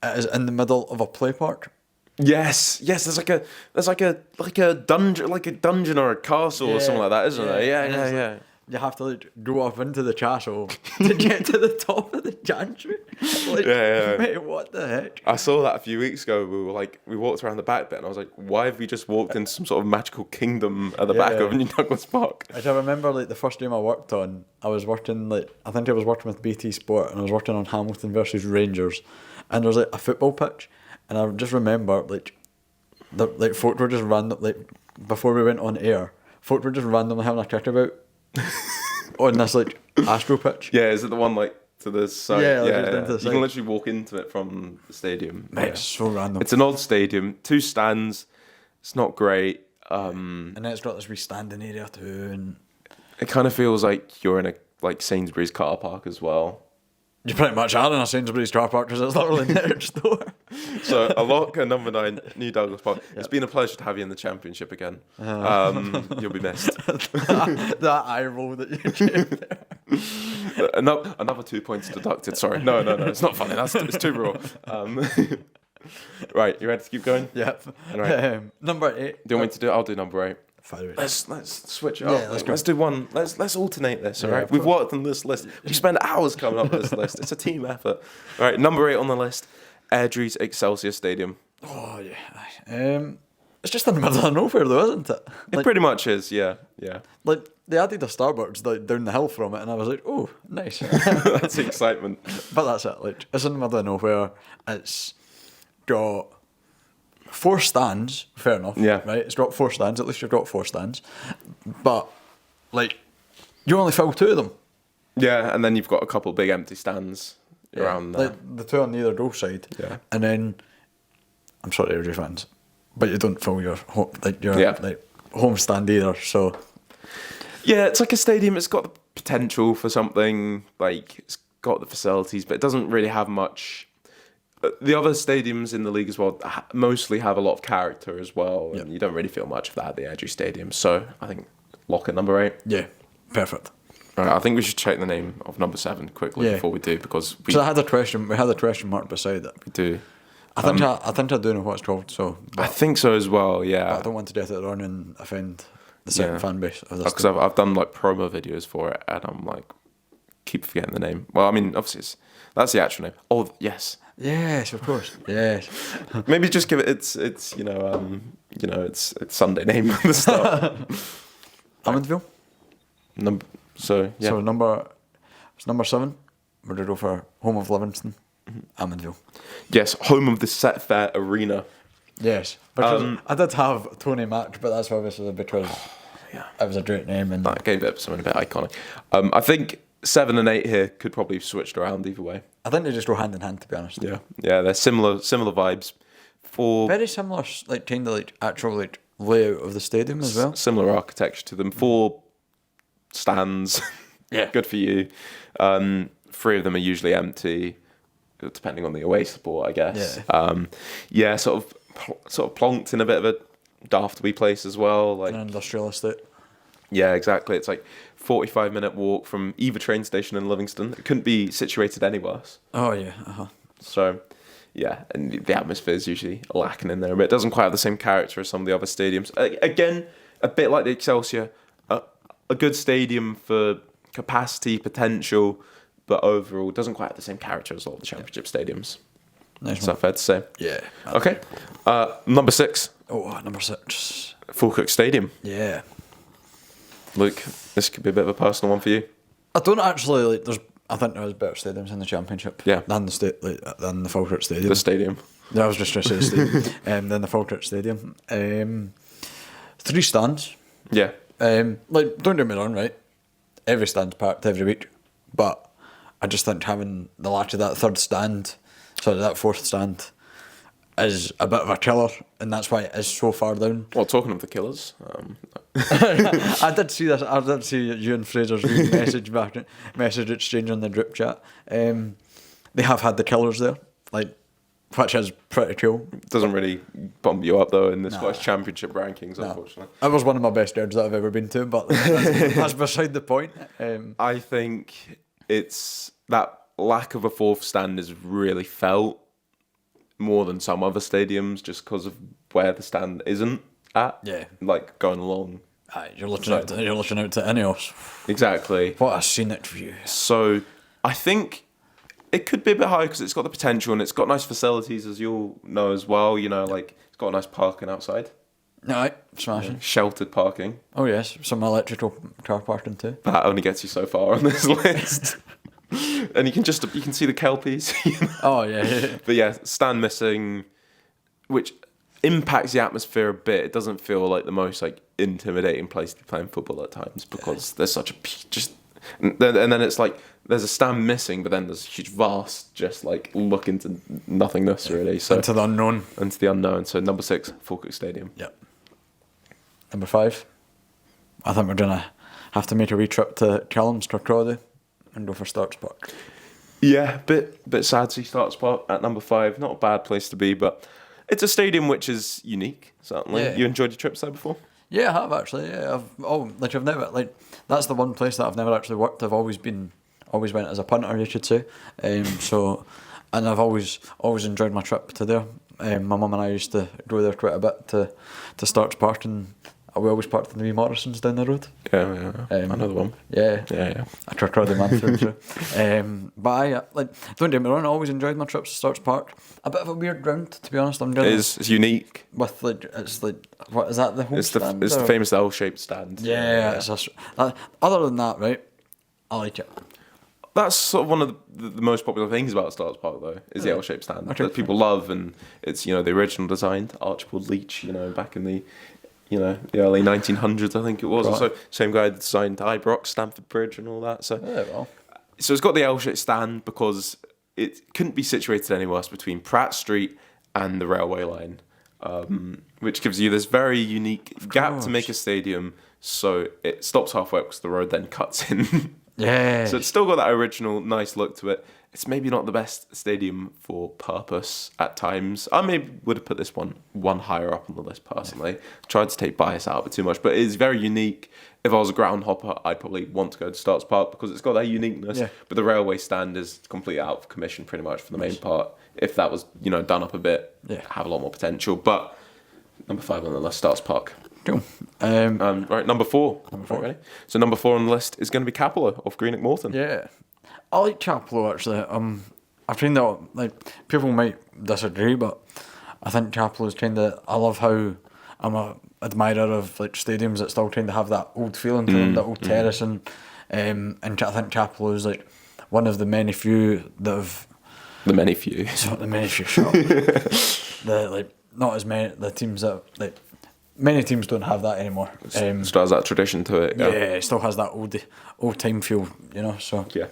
it is in the middle of a play park. Yes. There's like a dungeon or a castle or something like that, isn't there? and it's Yeah. like, you have to like go up into the castle to get to the top of the gantry. Like, Yeah. mate, what the heck? I saw that a few weeks ago. We walked around the back bit, and I was like, why have we just walked into some sort of magical kingdom at the back Yeah. of New Douglas Park? I remember like the first game I worked on, I was working I think I was working with BT Sport, and I was working on Hamilton versus Rangers, and there was like a football pitch, and I just remember folk were just random before we went on air, folk were just randomly having a chat about on this like Astro pitch. Yeah, is it the one like to the side? Yeah, like, just into the You side. can literally walk into it from the stadium. Mate, it's so random. It's an old stadium, 2 stands. It's not great. And then it's got this wee standing area too, and It kind of feels like you're in a Sainsbury's car park as well. you pretty much are in a Sainsbury's car park because it's literally next door. So a lock at number 9, New Douglas Park. It's been a pleasure to have you in the championship again. You'll be missed. that eye roll that you gave there. Another 2 points deducted. Sorry, no, it's not funny. It's too raw. Right, you ready to keep going? Yep. Right. Number 8. Do you want me to do? I'll do number 8. Fire it. Let's switch it Yeah, up. let's go. Let's do one. Let's alternate this. All Yeah, right. of We've course. worked on this list. We spend hours coming up with this list. It's a team effort. All right. Number 8 on the list. Airdrie's Excelsior Stadium. Oh yeah. It's just in the middle of nowhere though, isn't it? It pretty much is. Yeah. Like they added a Starbucks like down the hill from it, and I was like, oh, nice. That's the excitement. But that's it. Like, it's in the middle of nowhere. It's got 4 stands. Fair enough. Yeah. Right. It's got 4 stands. At least you've got 4 stands. But like, you only fill 2 of them. Yeah, and then you've got a couple big empty stands around there. Like the 2 on either goal side. Yeah. And then, I'm sorry, Airdrie fans, but you don't fill your home home stand either. So Yeah, it's like a stadium. It's got the potential for something. Like, it's got the facilities, but it doesn't really have much. The other stadiums in the league as well mostly have a lot of character as well, and you don't really feel much of that at the Airdrie Stadium. So I think lock at number 8. yeah, perfect. Right, I think we should check the name of number 7 quickly before we do, because we So I had a question. We had a question mark beside it. do. I think I do know what it's called. So I think so as well. Yeah, I don't want to get it wrong and offend the second fan base of this. because I've done like promo videos for it, and I'm like keep forgetting the name. Well, I mean, obviously that's the actual name. Oh yes, Yes, of course. Yes. maybe just give it it's Sunday name at the start. Amundville. So Number 7. We're going to go for home of Livingston. Amundville. Yes, home of the Set Fair Arena. Yes. Because I did have Tony Mack, but that's obviously because it was a great name. And That gave it something a bit iconic. I think 7 and 8 here could probably have switched around either way. I think they just go hand in hand, to be honest. Yeah, they're similar vibes. 4 Very similar, like kind of like actual like layout of the stadium as well. similar architecture to them. 4 stands. Yeah. Good for you. 3 of them are usually empty, depending on the away support, I guess. Yeah. Sort of plonked in a bit of a daft wee place as well. Like An industrial estate. yeah, exactly. It's like 45-minute walk from either train station in Livingston. It couldn't be situated anywhere else. Oh yeah. So, yeah, and the atmosphere is usually lacking in there a bit. It doesn't quite have the same character as some of the other stadiums. Again, a bit like the Excelsior, a good stadium for capacity, potential, but overall doesn't quite have the same character as all the Championship stadiums. Nice Is one. that fair to say? Yeah. Okay. Number 6, Oh, number 6. Falkirk Stadium. Yeah. Luke, this could be a bit of a personal one for you. I don't actually like. I think there's better stadiums in the Championship. Yeah. Than than the Falkirk Stadium. The stadium. No, I was just trying to say the stadium. Than the Falkirk Stadium. 3 stands. Yeah. Like, don't get me wrong, right? Every stand's packed every week, but I just think having the lack of that 3rd stand, sorry, that 4th stand, is a bit of a killer, and that's why it is so far down. Well, talking of the killers, I did see this. I did see you and Fraser's message exchange on the group chat. They have had the killers there, like, which is pretty cool. doesn't really bump you up though in the Scottish Championship rankings, unfortunately. It was one of my best games that I've ever been to, but that's beside the point. I think it's that lack of a 4th stand is really felt more than some other stadiums, just because of where the stand isn't at. Yeah. Like going along. You're looking out to Ineos. Exactly. What a scenic view. So I think it could be a bit higher because it's got the potential and it's got nice facilities, as you'll know as well. You know, like it's got nice parking outside. Aye, smashing. Sheltered parking. Oh yes, some electrical car parking too. That only gets you so far on this list. And you can see the kelpies. You know? Oh yeah. But yeah, stand missing, which impacts the atmosphere a bit. It doesn't feel like the most like intimidating place to be playing football at times because there's such a and then it's like there's a stand missing, but then there's a huge vast just like look into nothingness really. So Into the unknown. Into the unknown. So number 6, Falkirk Stadium. Yep. Number 5. I think we're gonna have to make a wee trip to Callum's Kirkcrawley and go for Starks Park. Yeah, bit sad to see Starks Park at number 5. Not a bad place to be, but it's a stadium which is unique. Certainly, Yeah. You enjoyed your trips there before. Yeah, I have actually. Yeah, I've never that's the one place that I've never actually worked. I've always went as a punter, you should say. And I've always enjoyed my trip to there. My mum and I used to go there quite a bit to Starks Park, and we always parked in the wee Morrisons down the road. Yeah. Another one. Yeah. I Kirkcrawley man through and through. But I don't get me wrong, I always enjoyed my trips to Starks Park. A bit of a weird ground, to be honest. It's unique. With it's what is that, the home stand? It's the famous L-shaped stand. Yeah. Other than that, right, I like it. That's sort of one of the most popular things about Starks Park, though, is the L-shaped stand that people love, and it's the original design, Archibald Leach, back in the the early 1900s, I think it was. Right. Also, same guy that designed Ibrox, Stamford Bridge, and all that. So, so it's got the L-shaped stand because it couldn't be situated anywhere else between Pratt Street and the railway line, which gives you this very unique gap to make a stadium. So it stops halfway because the road then cuts in. Yeah. So it's still got that original nice look to it. It's maybe not the best stadium for purpose at times. I maybe would have put this one higher up on the list personally. Tried to take bias out of it too much, but it is very unique. If I was a ground hopper, I'd probably want to go to Starks Park because it's got that uniqueness. Yeah. But the railway stand is completely out of commission pretty much for the main part. If that was done up a bit, have a lot more potential. But number 5 on the list, Starks Park. Cool. Right, number 4. Right, ready? So number 4 on the list is going to be Capello off Greenock Morton. Yeah. I like Capello actually. I've seen that people might disagree, but I think Capello is I love how I'm a admirer of stadiums that still kind of have that old feeling to them, that old terrace, and I think Capello is one of the many few that have. The many few. It's not the many few. Shut up. Not as many the teams that many teams don't have that anymore. Still has that tradition to it. Yeah, it still has that old time feel, So yeah.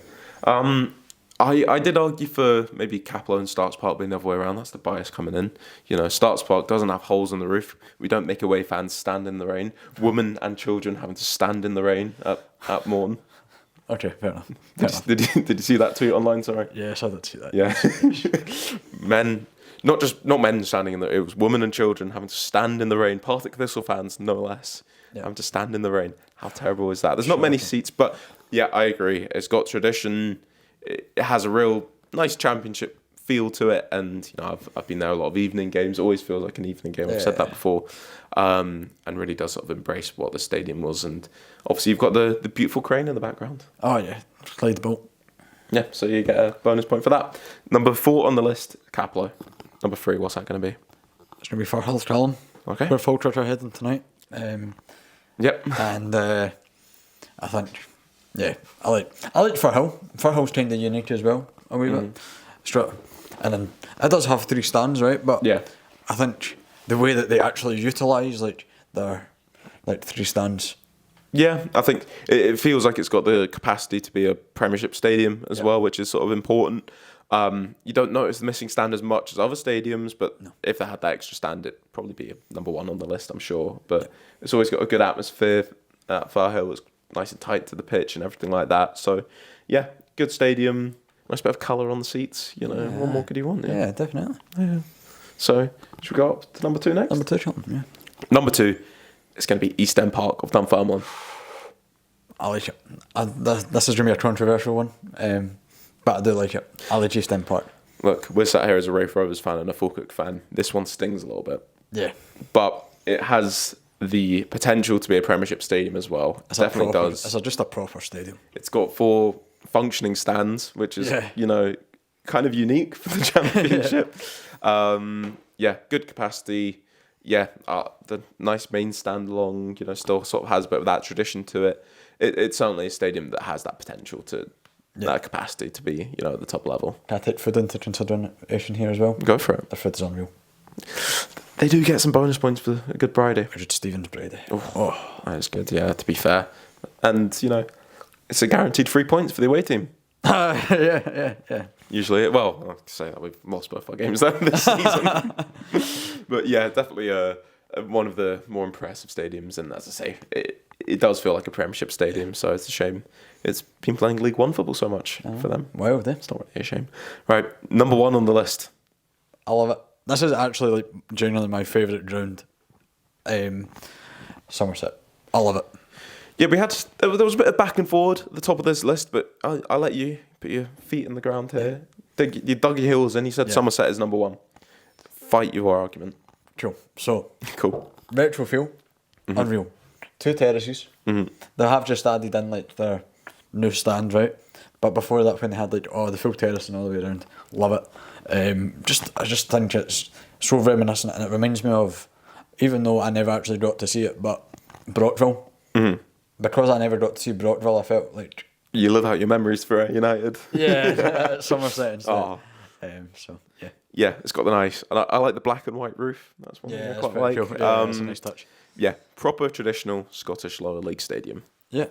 I did argue for maybe Capello and Starks Park being the other way around. That's the bias coming in. You know, Starks Park doesn't have holes on the roof. We don't make away fans stand in the rain. Women and children having to stand in the rain at Morn. Okay, fair enough. Did you see that tweet online? Sorry. Yes, I did see that. Yeah. Men, not men standing in the. It was women and children having to stand in the rain. Partick Thistle fans, no less, having to stand in the rain. How terrible is that? There's not many seats, but yeah, I agree. It's got tradition. It has a real nice championship feel to it, and you know, I've been there a lot of evening games. It always feels like an evening game. I've said that before, and really does sort of embrace what the stadium was. And obviously, you've got the beautiful crane in the background. Oh yeah, Clyde the boat. Yeah, so you get a bonus point for that. Number 4 on the list, Capello. Number 3, what's that going to be? It's going to be Firhill's Callum. Okay. We're full church are heading tonight. Yep. And I think, yeah, I like Firhill. Firhill's kind of unique as well, a wee bit. And then it does have 3 stands, right? But Yeah. I think the way that they actually utilise like their 3 stands. Yeah, I think it feels like it's got the capacity to be a Premiership stadium as well, which is sort of important. You don't notice the missing stand as much as other stadiums, but if they had that extra stand, it'd probably be number 1 on the list, I'm sure. But it's always got a good atmosphere at Firhill. It's nice and tight to the pitch and everything like that. So, yeah, good stadium. Nice bit of colour on the seats. You know, what more could you want? Yeah, definitely. Yeah. So, should we go up to number 2 next? Number 2, Cheltenham, yeah. Number 2, it's going to be East End Park of Dunfermline. I like it. This is going to be a controversial one, but I do like it. I like East End Park. Look, we're sat here as a Raith Rovers fan and a Falkirk fan. This one stings a little bit. Yeah. But it has the potential to be a Premiership stadium as well. It definitely does. It's just a proper stadium. It's got 4 functioning stands, which is, you know, kind of unique for the Championship. Good capacity. Yeah, the nice main stand along, you know, still sort of has a bit of that tradition to it. It's certainly a stadium that has that potential to, that capacity to be, you know, at the top level. Can I take food into consideration here as well? Go for it. The food's unreal. They do get some bonus points for a good Friday. Richard Stevens Brady. Oh, that's good, yeah, to be fair. And, you know, it's a guaranteed 3 points for the away team. Yeah. Usually, well, I say that we've lost both our games then this season. But yeah, definitely one of the more impressive stadiums. And as I say, it does feel like a Premiership stadium, so it's a shame it's been playing League One football so much for them. Wow, it's not really a shame. Right, number 1 on the list. I love it. This is actually like genuinely my favourite ground. Somerset. I love it. Yeah, there was a bit of back and forward at the top of this list, but I'll let you put your feet in the ground here. You dug your heels in. You said Somerset is number 1. Fight your argument. Cool. So, retro feel, unreal. 2 terraces. They have just added in like their new stand, right? But before that, when they had like the full terrace and all the way around, love it. I just think it's so reminiscent, and it reminds me of, even though I never actually got to see it, but Brockville. Because I never got to see Brockville, I felt like you live out your memories for United. Yeah, Somerset instead. Oh. So yeah. Yeah, it's got the nice, and I like the black and white roof. That's one thing I quite like. Cool. Yeah, it's a nice touch. Yeah, proper traditional Scottish lower league stadium. Yeah.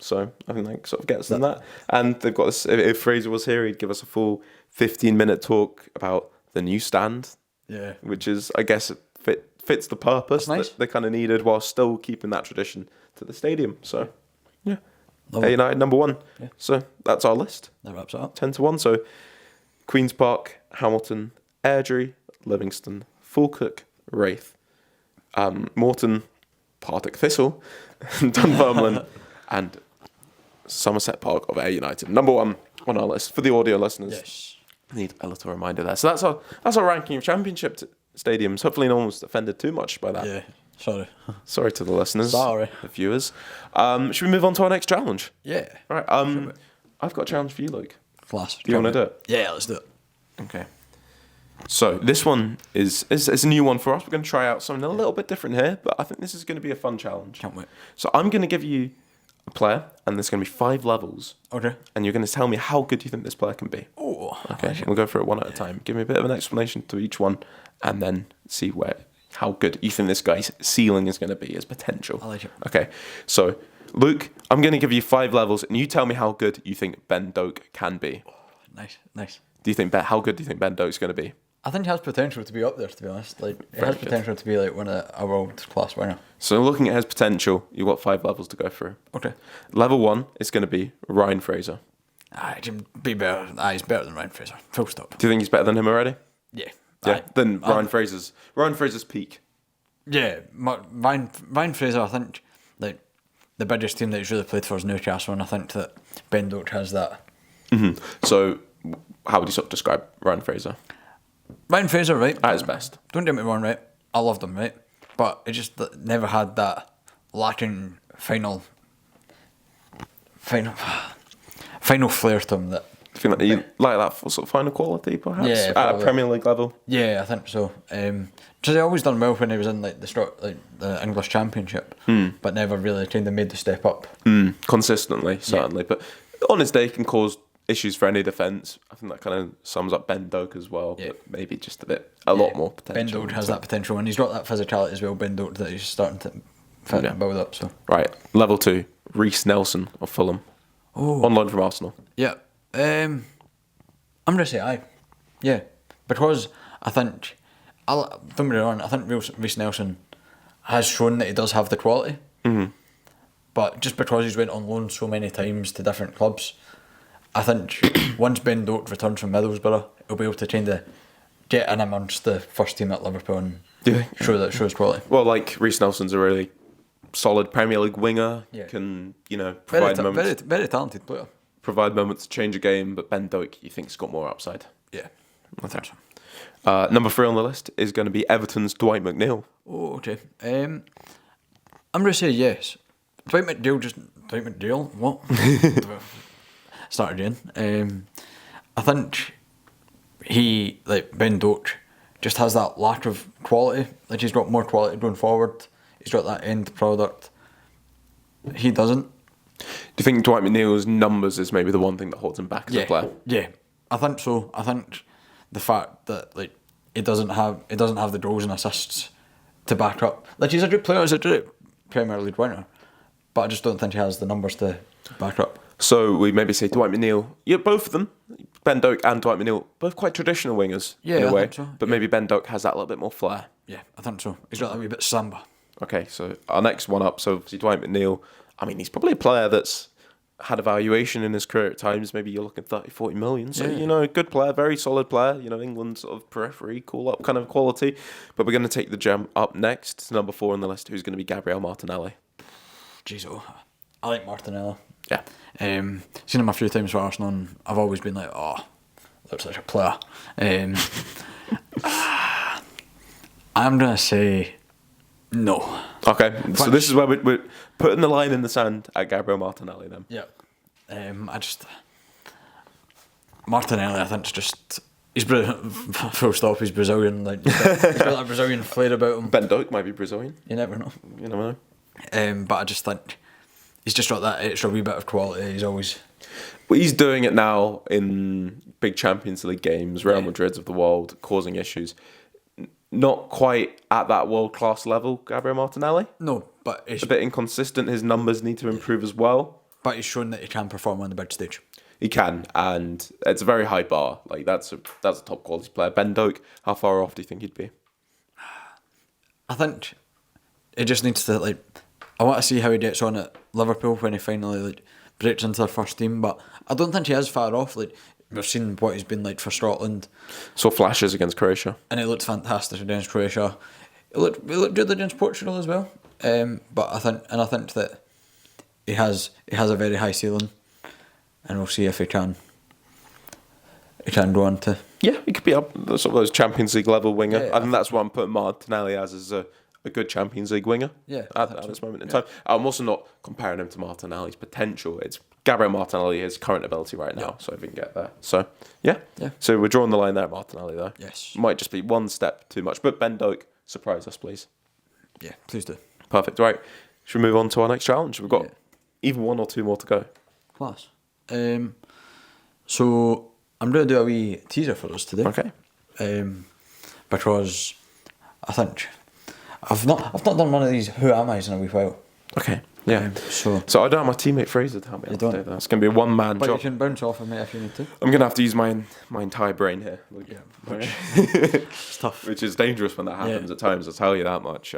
So I think that sort of gets them that. And they've got this. If Fraser was here, he'd give us a full 15-minute talk about the new stand. Yeah. Which is, I guess, fits the purpose that they kind of needed while still keeping that tradition to the stadium. So, yeah. United number 1. Yeah. So that's our list. That wraps it up. 10 to 1. So Queen's Park, Hamilton, Airdrie, Livingston, Falkirk, Raith, Morton, Partick Thistle, Dunfermline, and Somerset Park of Ayr United. Number 1 on our list for the audio listeners. Yes. Need a little reminder there. So that's our ranking of Championship stadiums. Hopefully no one was offended too much by that. Yeah. Sorry to the listeners. Sorry. The viewers. Should we move on to our next challenge? Yeah. All right. I've got a challenge for you, Luke. Class. Do you want to do it? Yeah, let's do it. Okay. So this one is a new one for us. We're going to try out something a little bit different here, but I think this is going to be a fun challenge. Can't wait. So I'm going to give you a player, and there's going to be 5 levels. Okay. And you're going to tell me how good you think this player can be. Oh. Okay. We'll go through it one at a time. Give me a bit of an explanation to each one, and then see how good you think this guy's ceiling is going to be, his potential. I like it. Okay. So Luke, I'm going to give you 5 levels, and you tell me how good you think Ben Doak can be. Nice. Do you think how good do you think Ben Doak's going to be? I think he has potential to be up there, to be honest. Like, he has potential to be like a world class winner. So looking at his potential, you've got 5 levels to go through. Okay. Level 1 is going to be Ryan Fraser. He can be better. He's better than Ryan Fraser. Full stop. Do you think he's better than him already? Yeah. Yeah. Then Ryan Fraser's peak. Yeah, Ryan Fraser, I think, like, the biggest team that he's really played for is Newcastle, and I think that Ben Doak has that. Mm-hmm. So, how would you sort of describe Ryan Fraser? Ryan Fraser, right? At his best. Don't get me wrong, right? I loved him, right? But he just never had that lacking final flair to him that. Do you think you like that sort of final quality, perhaps? Yeah, at a Premier League level? Yeah, I think so. Because he always done well when he was in like the English Championship, but never really kind of made the step up. Consistently, certainly. But on his day, he can cause issues for any defence. I think that kind of sums up Ben Doak as well, but maybe just a lot more potential. Ben Doak has that potential, and he's got that physicality as well, Ben Doak, that he's starting to build up. So Right, level 2, Reece Nelson of Fulham. On loan from Arsenal. Yeah. I'm going to say aye. Yeah. Because I think, don't get me wrong, I think Reece Nelson has shown that he does have the quality. Mm-hmm. But just because he's went on loan so many times to different clubs, I think once Ben Doak returns from Middlesbrough, he'll be able to kind of get in amongst the first team at Liverpool and show his quality. Well, like, Reece Nelson's a really solid Premier League winger. Yeah. Can, provide moments. Very talented player. Provide moments to change a game, but Ben Doak, you think's got more upside? Yeah, I think so. Number 3 on the list is going to be Everton's Dwight McNeil. Oh, okay. I'm going to say yes. Dwight McNeil, what? Start again. I think he, like Ben Doak, just has that lack of quality. Like, he's got more quality going forward. He's got that end product. He doesn't. Do you think Dwight McNeil's numbers is maybe the one thing that holds him back as a player? Yeah, I think so. I think the fact that like he doesn't have the goals and assists to back up. Like, he's a good player, he's a great Premier League winner, but I just don't think he has the numbers to back up. So we maybe say Dwight McNeil. Yeah, both of them, Ben Doak and Dwight McNeil, both quite traditional wingers in a way. I think so. But maybe Ben Doak has that little bit more flair. Yeah, I think so. He's got a wee bit of samba. Okay, so our next one up, so obviously Dwight McNeil. I mean, he's probably a player that's had evaluation in his career at times. Maybe you're looking 30, 40 million. So, good player, very solid player. England sort of periphery, call-up kind of quality. But we're going to take the jump up next to number 4 on the list, who's going to be Gabriel Martinelli. Jeez, I like Martinelli. Yeah. Seen him a few times for Arsenal, and I've always been like, looks like a player. I'm going to say no. Okay, so this is where we're putting the line in the sand at Gabriel Martinelli then. Yeah. Martinelli, I think, is just... He's full stop, he's Brazilian. Like, he's got that Brazilian flair about him. Ben Doak might be Brazilian. You never know. You never know. But I just think he's just got that extra wee bit of quality. He's always... Well, he's doing it now in big Champions League games, Real Madrids of the world, causing issues. Not quite at that world-class level, Gabriel Martinelli. No, but he's a bit inconsistent. His numbers need to improve as well. But he's shown that he can perform on the big stage. He can, and it's a very high bar. Like, that's a top quality player. Ben Doak, how far off do you think he'd be? I think he just needs to, like... I want to see how he gets on at Liverpool when he finally, like, breaks into the first team, but I don't think he is far off. Like, we've seen what he's been like for Scotland. So flashes against Croatia. And it looked fantastic against Croatia. It looked good against Portugal as well. But I think that he has a very high ceiling, and we'll see if he can go on to... Yeah, he could be up sort of those Champions League level winger. Yeah, I think that's what I'm putting Martinelli as a good Champions League winger. Yeah, at this moment in time. I'm also not comparing him to Martinelli's potential. It's Gabriel Martinelli, his current ability right now, so if we can get there. So, yeah. So we're drawing the line there at Martinelli, though. Yes. Might just be one step too much. But Ben Doak, surprise us, please. Yeah, please do. Perfect. Right. Should we move on to our next challenge? We've got even 1 or 2 more to go. Class. So I'm going to do a wee teaser for us today. Okay. Because I think I've not done one of these Who Am I's in a wee while. Okay. Yeah. So I don't have my teammate Fraser to help me out today. That's going to be a one-man but job. You can bounce off of me if you need to. I'm going to have to use my entire brain here. It's tough. Which is dangerous when that happens at times, I'll tell you that much.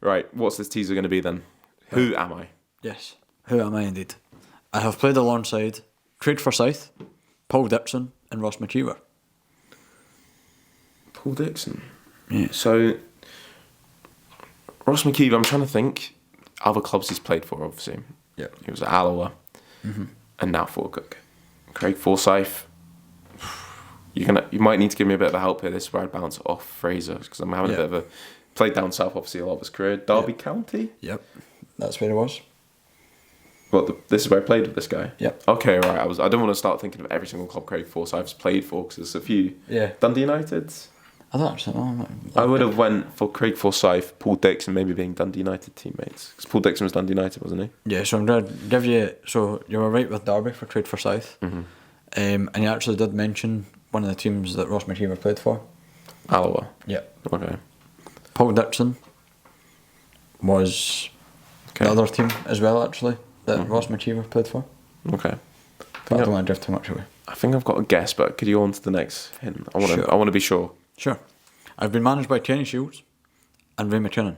Right, what's this teaser going to be then? Who am I? Yes, who am I indeed? I have played alongside Craig Forsyth, Paul Dixon and Ross McKeever. Paul Dixon? Yeah. So, Ross McKeever, I'm trying to think other clubs he's played for, obviously. Yeah. He was at Alloa and now Falkirk. Craig Forsyth. You might need to give me a bit of a help here. This is where I'd bounce off Fraser because I'm having a bit of a... Played down south, obviously, a lot of his career. Derby County? Yep. That's where it was. This is where I played with this guy? Yep. Okay, right. I don't want to start thinking of every single club Craig Forsyth's played for because there's a few. Yeah. Dundee United? I don't actually know. I would have went for Craig Forsyth, Paul Dixon maybe being Dundee United teammates. Because Paul Dixon was Dundee United, wasn't he? Yeah, so I'm going to give you... So you were right with Derby for Craig Forsyth. And you actually did mention one of the teams that Ross McKeever played for. Alloa? Yeah. Okay. Paul Dixon was the other team as well, actually, that Ross McKeever played for. Okay. But I don't want to drift too much away. I think I've got a guess, but could you go on to the next hint? I want to be sure. Sure. I've been managed by Kenny Shields and Ray McKinnon.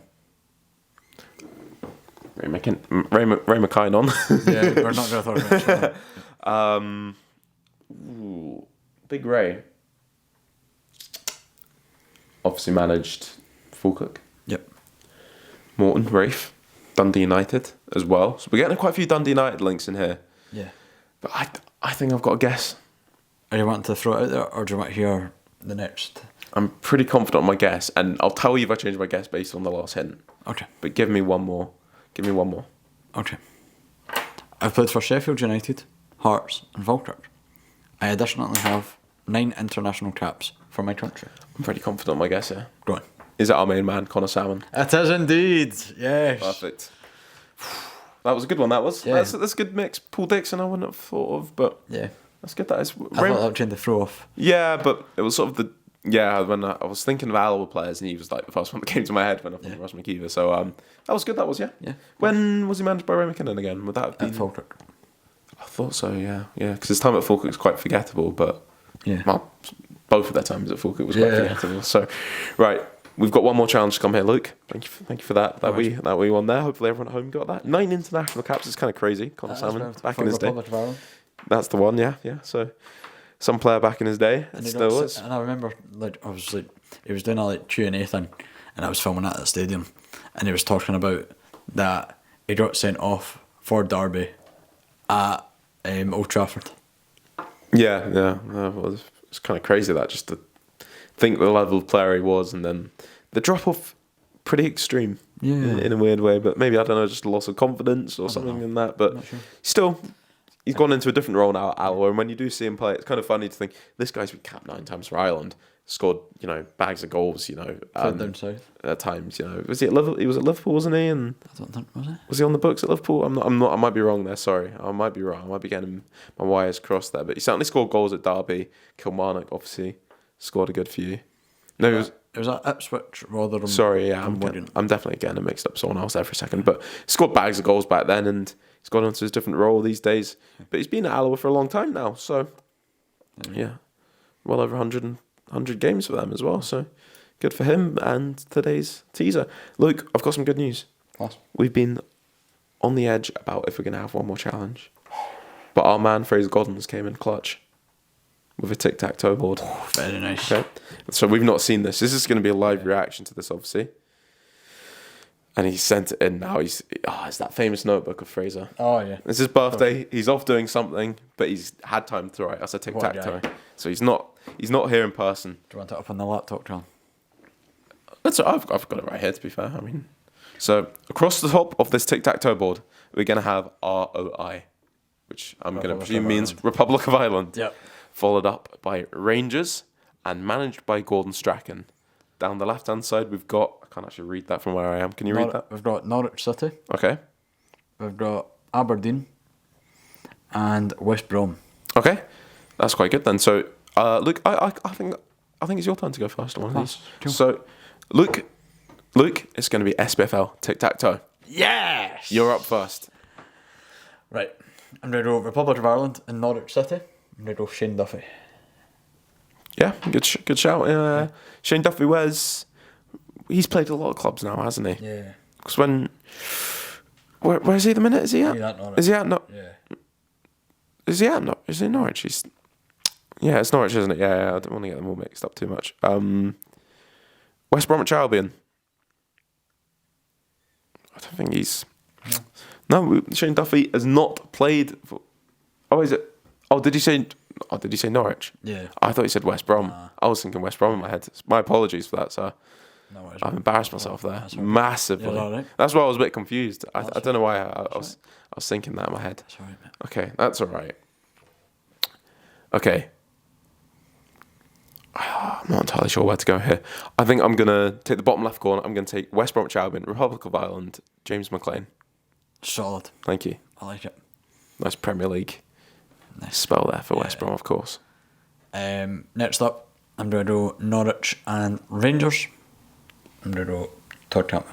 Ray McKinnon. Yeah, we're not going to throw him. Big Ray. Obviously managed Falkirk. Yep. Morton, Rafe, Dundee United as well. So we're getting quite a few Dundee United links in here. Yeah. But I think I've got a guess. Are you wanting to throw it out there, or do you want to hear the next? I'm pretty confident on my guess, and I'll tell you if I change my guess based on the last hint. Okay. But give me one more. Okay. I've played for Sheffield United, Hearts and Falkirk. I additionally have 9 international caps for my country. I'm pretty confident on my guess here. Go on. Is that our main man, Connor Salmon? It is indeed, yes. Perfect. That was a good one, that was. Yeah. That's a good mix. Paul Dixon I wouldn't have thought of, but yeah, that's good. That is. I thought that would change the throw off. Yeah, but it was sort of when I was thinking of Alloa players, and he was like the first one that came to my head when I thought of Ross McKeever. So that was good. That was yeah. When was he managed by Ray McKinnon again? Would that have been at Falkirk? I thought so. Yeah. Because his time at Falkirk was quite forgettable, but both of their times at Falkirk was quite forgettable. So, right, we've got one more challenge to come here, Luke. Thank you for that. That we won there. Hopefully everyone at home got that. 9 international caps is kind of crazy. Connor Salmon back in his day. That's the one. Yeah. So. Some player back in his day, and still was. And I remember, he was doing a Q&A thing, and I was filming it at the stadium, and he was talking about that he got sent off for Derby at Old Trafford. Yeah. It's kind of crazy that just to think the level of player he was, and then the drop off pretty extreme in a weird way. But maybe I don't know, just a loss of confidence or something in that. But still. He's gone into a different role now at Alloa, and when you do see him play, it's kind of funny to think this guy's been capped 9 times for Ireland, scored bags of goals, down south at times. Was he at Liverpool? He was at Liverpool, wasn't he? And I don't think was he. Was he on the books at Liverpool? I'm not. I might be wrong there. Sorry, I might be wrong. I might be getting my wires crossed there. But he certainly scored goals at Derby. Kilmarnock obviously scored a good few. No, it was at Ipswich rather than. Sorry, yeah, I'm definitely getting it mixed up. Someone else there for a second, but he scored bags of goals back then, and he's gone into his different role these days. But he's been at Alloa for a long time now, so yeah, well over 100 games for them as well. So good for him. And today's teaser, Luke, I've got some good news. Awesome. We've been on the edge about if we're going to have one more challenge, but our man Fraser Godden's came in clutch with a tic-tac-toe board. Oh, very nice. Okay, so we've not seen this. This is going to be a live reaction to this, obviously. And he sent it in now. It's that famous notebook of Fraser. Oh, yeah. It's his birthday. He's off doing something, but he's had time to write us a tic-tac-toe. So he's not here in person. Do you want it up on the laptop, John? I've got it right here, to be fair. So across the top of this tic-tac-toe board, we're going to have ROI, which I'm going to presume means Republic of Ireland. Yep. Followed up by Rangers and managed by Gordon Strachan. Down the left-hand side, we've got... I can't actually read that from where I am. Can you read that? We've got Norwich City. Okay. We've got Aberdeen and West Brom. Okay. That's quite good then. So, Luke, I think it's your turn to go first on one of these. Cool. So, Luke, it's going to be SPFL tic-tac-toe. Yes! You're up first. Right. I'm going to go Republic of Ireland and Norwich City. I'm going to go Shane Duffy. Yeah, good shout. Shane Duffy he's played a lot of clubs now, hasn't he? Yeah. Because where is he at the minute? Is he at? Norwich. Is he at? No. Yeah. Is he at? No. Is he Norwich? Yeah, it's Norwich, isn't it? Yeah. I don't want to get them all mixed up too much. West Bromwich Albion. I don't think he's. No, Shane Duffy has not played for. Oh, is it? Oh, did he say? Oh, did he say Norwich? Yeah. I thought he said West Brom. I was thinking West Brom in my head. My apologies for that, sir. No worries. I've embarrassed myself there massively. All right. That's why I was a bit confused. I don't know why I was thinking that in my head. That's all right, mate. Okay, that's all right. Okay. I'm not entirely sure where to go here. I think I'm going to take the bottom left corner. I'm going to take West Bromwich Albion, Republic of Ireland, James McLean. Solid. Thank you. I like it. Nice Premier League Nice. spell there for West Brom, of course. Next up, I'm going to do Norwich and Rangers. I'm going to do Todd Campbell.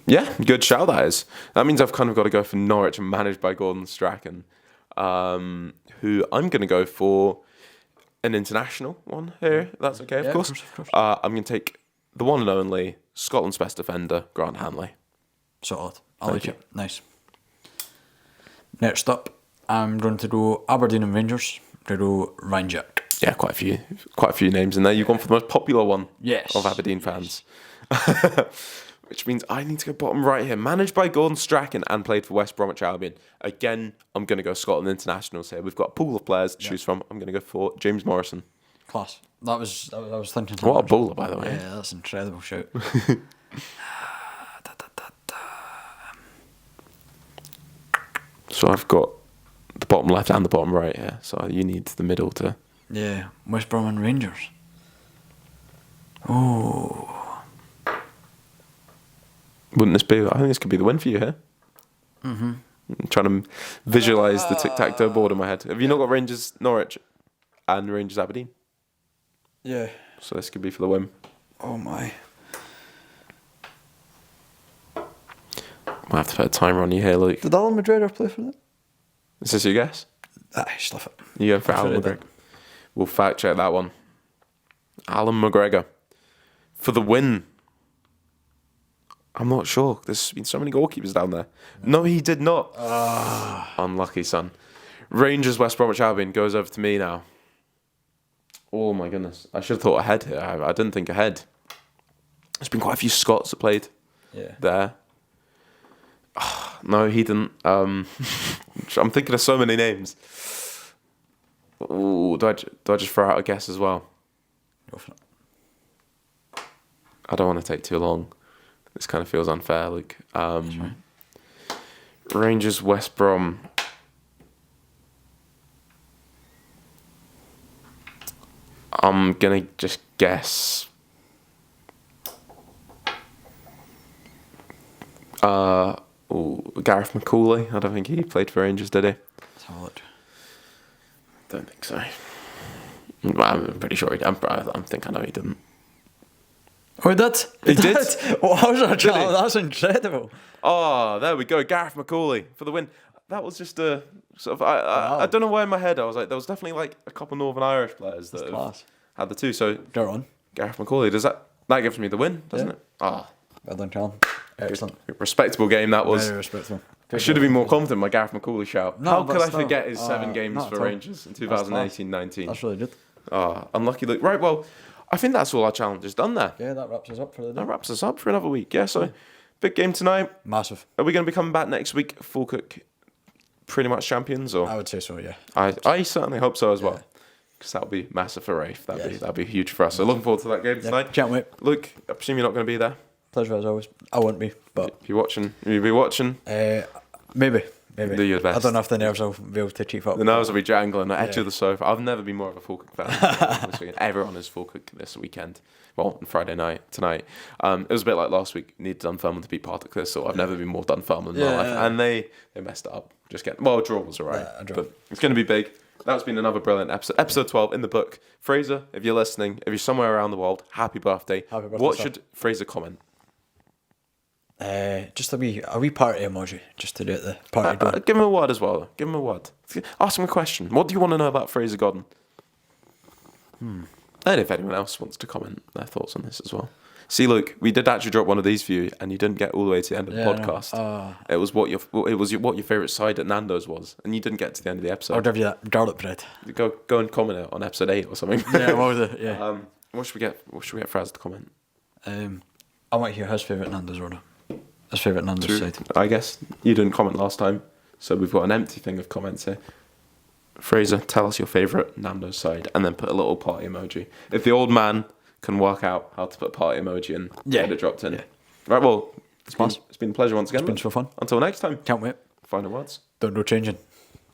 Yeah, good shout that is. That means I've kind of got to go for Norwich, managed by Gordon Strachan, who I'm going to go for an international one here. That's okay, of course. Of course. I'm going to take the one and only Scotland's best defender, Grant Hanley. Solid. I like it. Nice. Next up, I'm going to do Aberdeen and Rangers. I'm going to do Ryan Jack. Yeah, quite a few names in there. You've gone for the most popular one of Aberdeen fans. Which means I need to go bottom right here. Managed by Gordon Strachan and played for West Bromwich Albion. Again, I'm going to go Scotland internationals here. We've got a pool of players to choose from. I'm going to go for James Morrison. Class. I was thinking. What a bowler, by the way. Yeah, that's an incredible shout. So I've got the bottom left and the bottom right here. So you need the middle to... Yeah, West Brom and Rangers. Oh. Wouldn't this be... I think this could be the win for you here. Mm-hmm. I'm trying to visualise the tic-tac-toe board in my head. Have you not got Rangers Norwich and Rangers Aberdeen? Yeah. So this could be for the win. Oh my. Might have to put a timer on you here, Luke. Did Alan McGregor play for that? Is this your guess? Stuff it. You go for Alan McGregor. We'll fact check that one. Alan McGregor. For the win. I'm not sure. There's been so many goalkeepers down there. No, he did not. Unlucky, son. Rangers West Bromwich Albion goes over to me now. Oh my goodness. I should have thought ahead here. I didn't think ahead. There's been quite a few Scots that played there. No, he didn't. I'm thinking of so many names. Ooh, do I just throw out a guess as well? Go for it. I don't want to take too long. This kind of feels unfair, Luke. Rangers West Brom. I'm gonna just guess. Gareth McCauley. I don't think he played for Rangers, did he? Solid. Don't think so. Well, I'm pretty sure he did. I think I know he didn't. Oh, he did? He did? Oh, how's that? Did he? That's incredible. Oh, there we go. Gareth McCauley for the win. That was just a sort of... I don't know why in my head I was like, there was definitely like a couple Northern Irish players that had the two. So go on. Gareth McCauley, that gives me the win, doesn't it? Well done, Callum. Excellent. Respectable game that was. Very respectable. I should have been more confident in my Gareth McCauley shout. No, how but could I still, forget his 7 games for not at all. Rangers in 2018-19? That's really good. Unlucky Luke. Right, well, I think that's all our challenges done there. Yeah, that wraps us up for the day. That wraps us up for another week. Yeah, so big game tonight. Massive. Are we going to be coming back next week, full cook, pretty much champions? Or I would say so, yeah. I certainly hope so as well. Because that'll be massive for Rafe. That'd be huge for us. So looking forward to that game tonight. Can't wait. Luke, I presume you're not going to be there. Pleasure as always. I won't be, but If you're watching, you'll be watching. maybe. Do your best. I don't know if the nerves will be able to keep up. The nerves will be jangling. The edge of the sofa. I've never been more of a full cook fan this weekend. Everyone is full cook this weekend. Well, on Friday night, tonight. It was a bit like last week. Needed Dunfermline to beat Particular, so I've never been more Dunfermline in my life. And they messed it up. Draw was alright. But it's going to be big. That's been another brilliant episode. Episode 12 in the book. Fraser, if you're listening, if you're somewhere around the world, happy birthday. Happy birthday, What sir. should Fraser comment? Just a wee party emoji, just to do it the party door. Give him a word as well. Give him a word. Ask him a question. What do you want to know about Fraser Godden? And if anyone else wants to comment their thoughts on this as well. See, Luke, we did actually drop one of these for you, and you didn't get all the way to the end of the podcast. It was what your favourite side at Nando's was, and you didn't get to the end of the episode. I'll give you that garlic bread. Go and comment it on episode 8 or something. Yeah, what was it? Yeah. What should we get? What should we get Fraser to comment? I want to hear his favourite Nando's order. His favourite Nando's side. I guess you didn't comment last time, so we've got an empty thing of comments here. Fraser, tell us your favourite Nando's side, and then put a little party emoji. If the old man can work out how to put a party emoji and get it dropped in. Yeah. Right, well, it's been a pleasure once again. It's been so fun. Until next time. Can't wait. Final words. Don't go changing.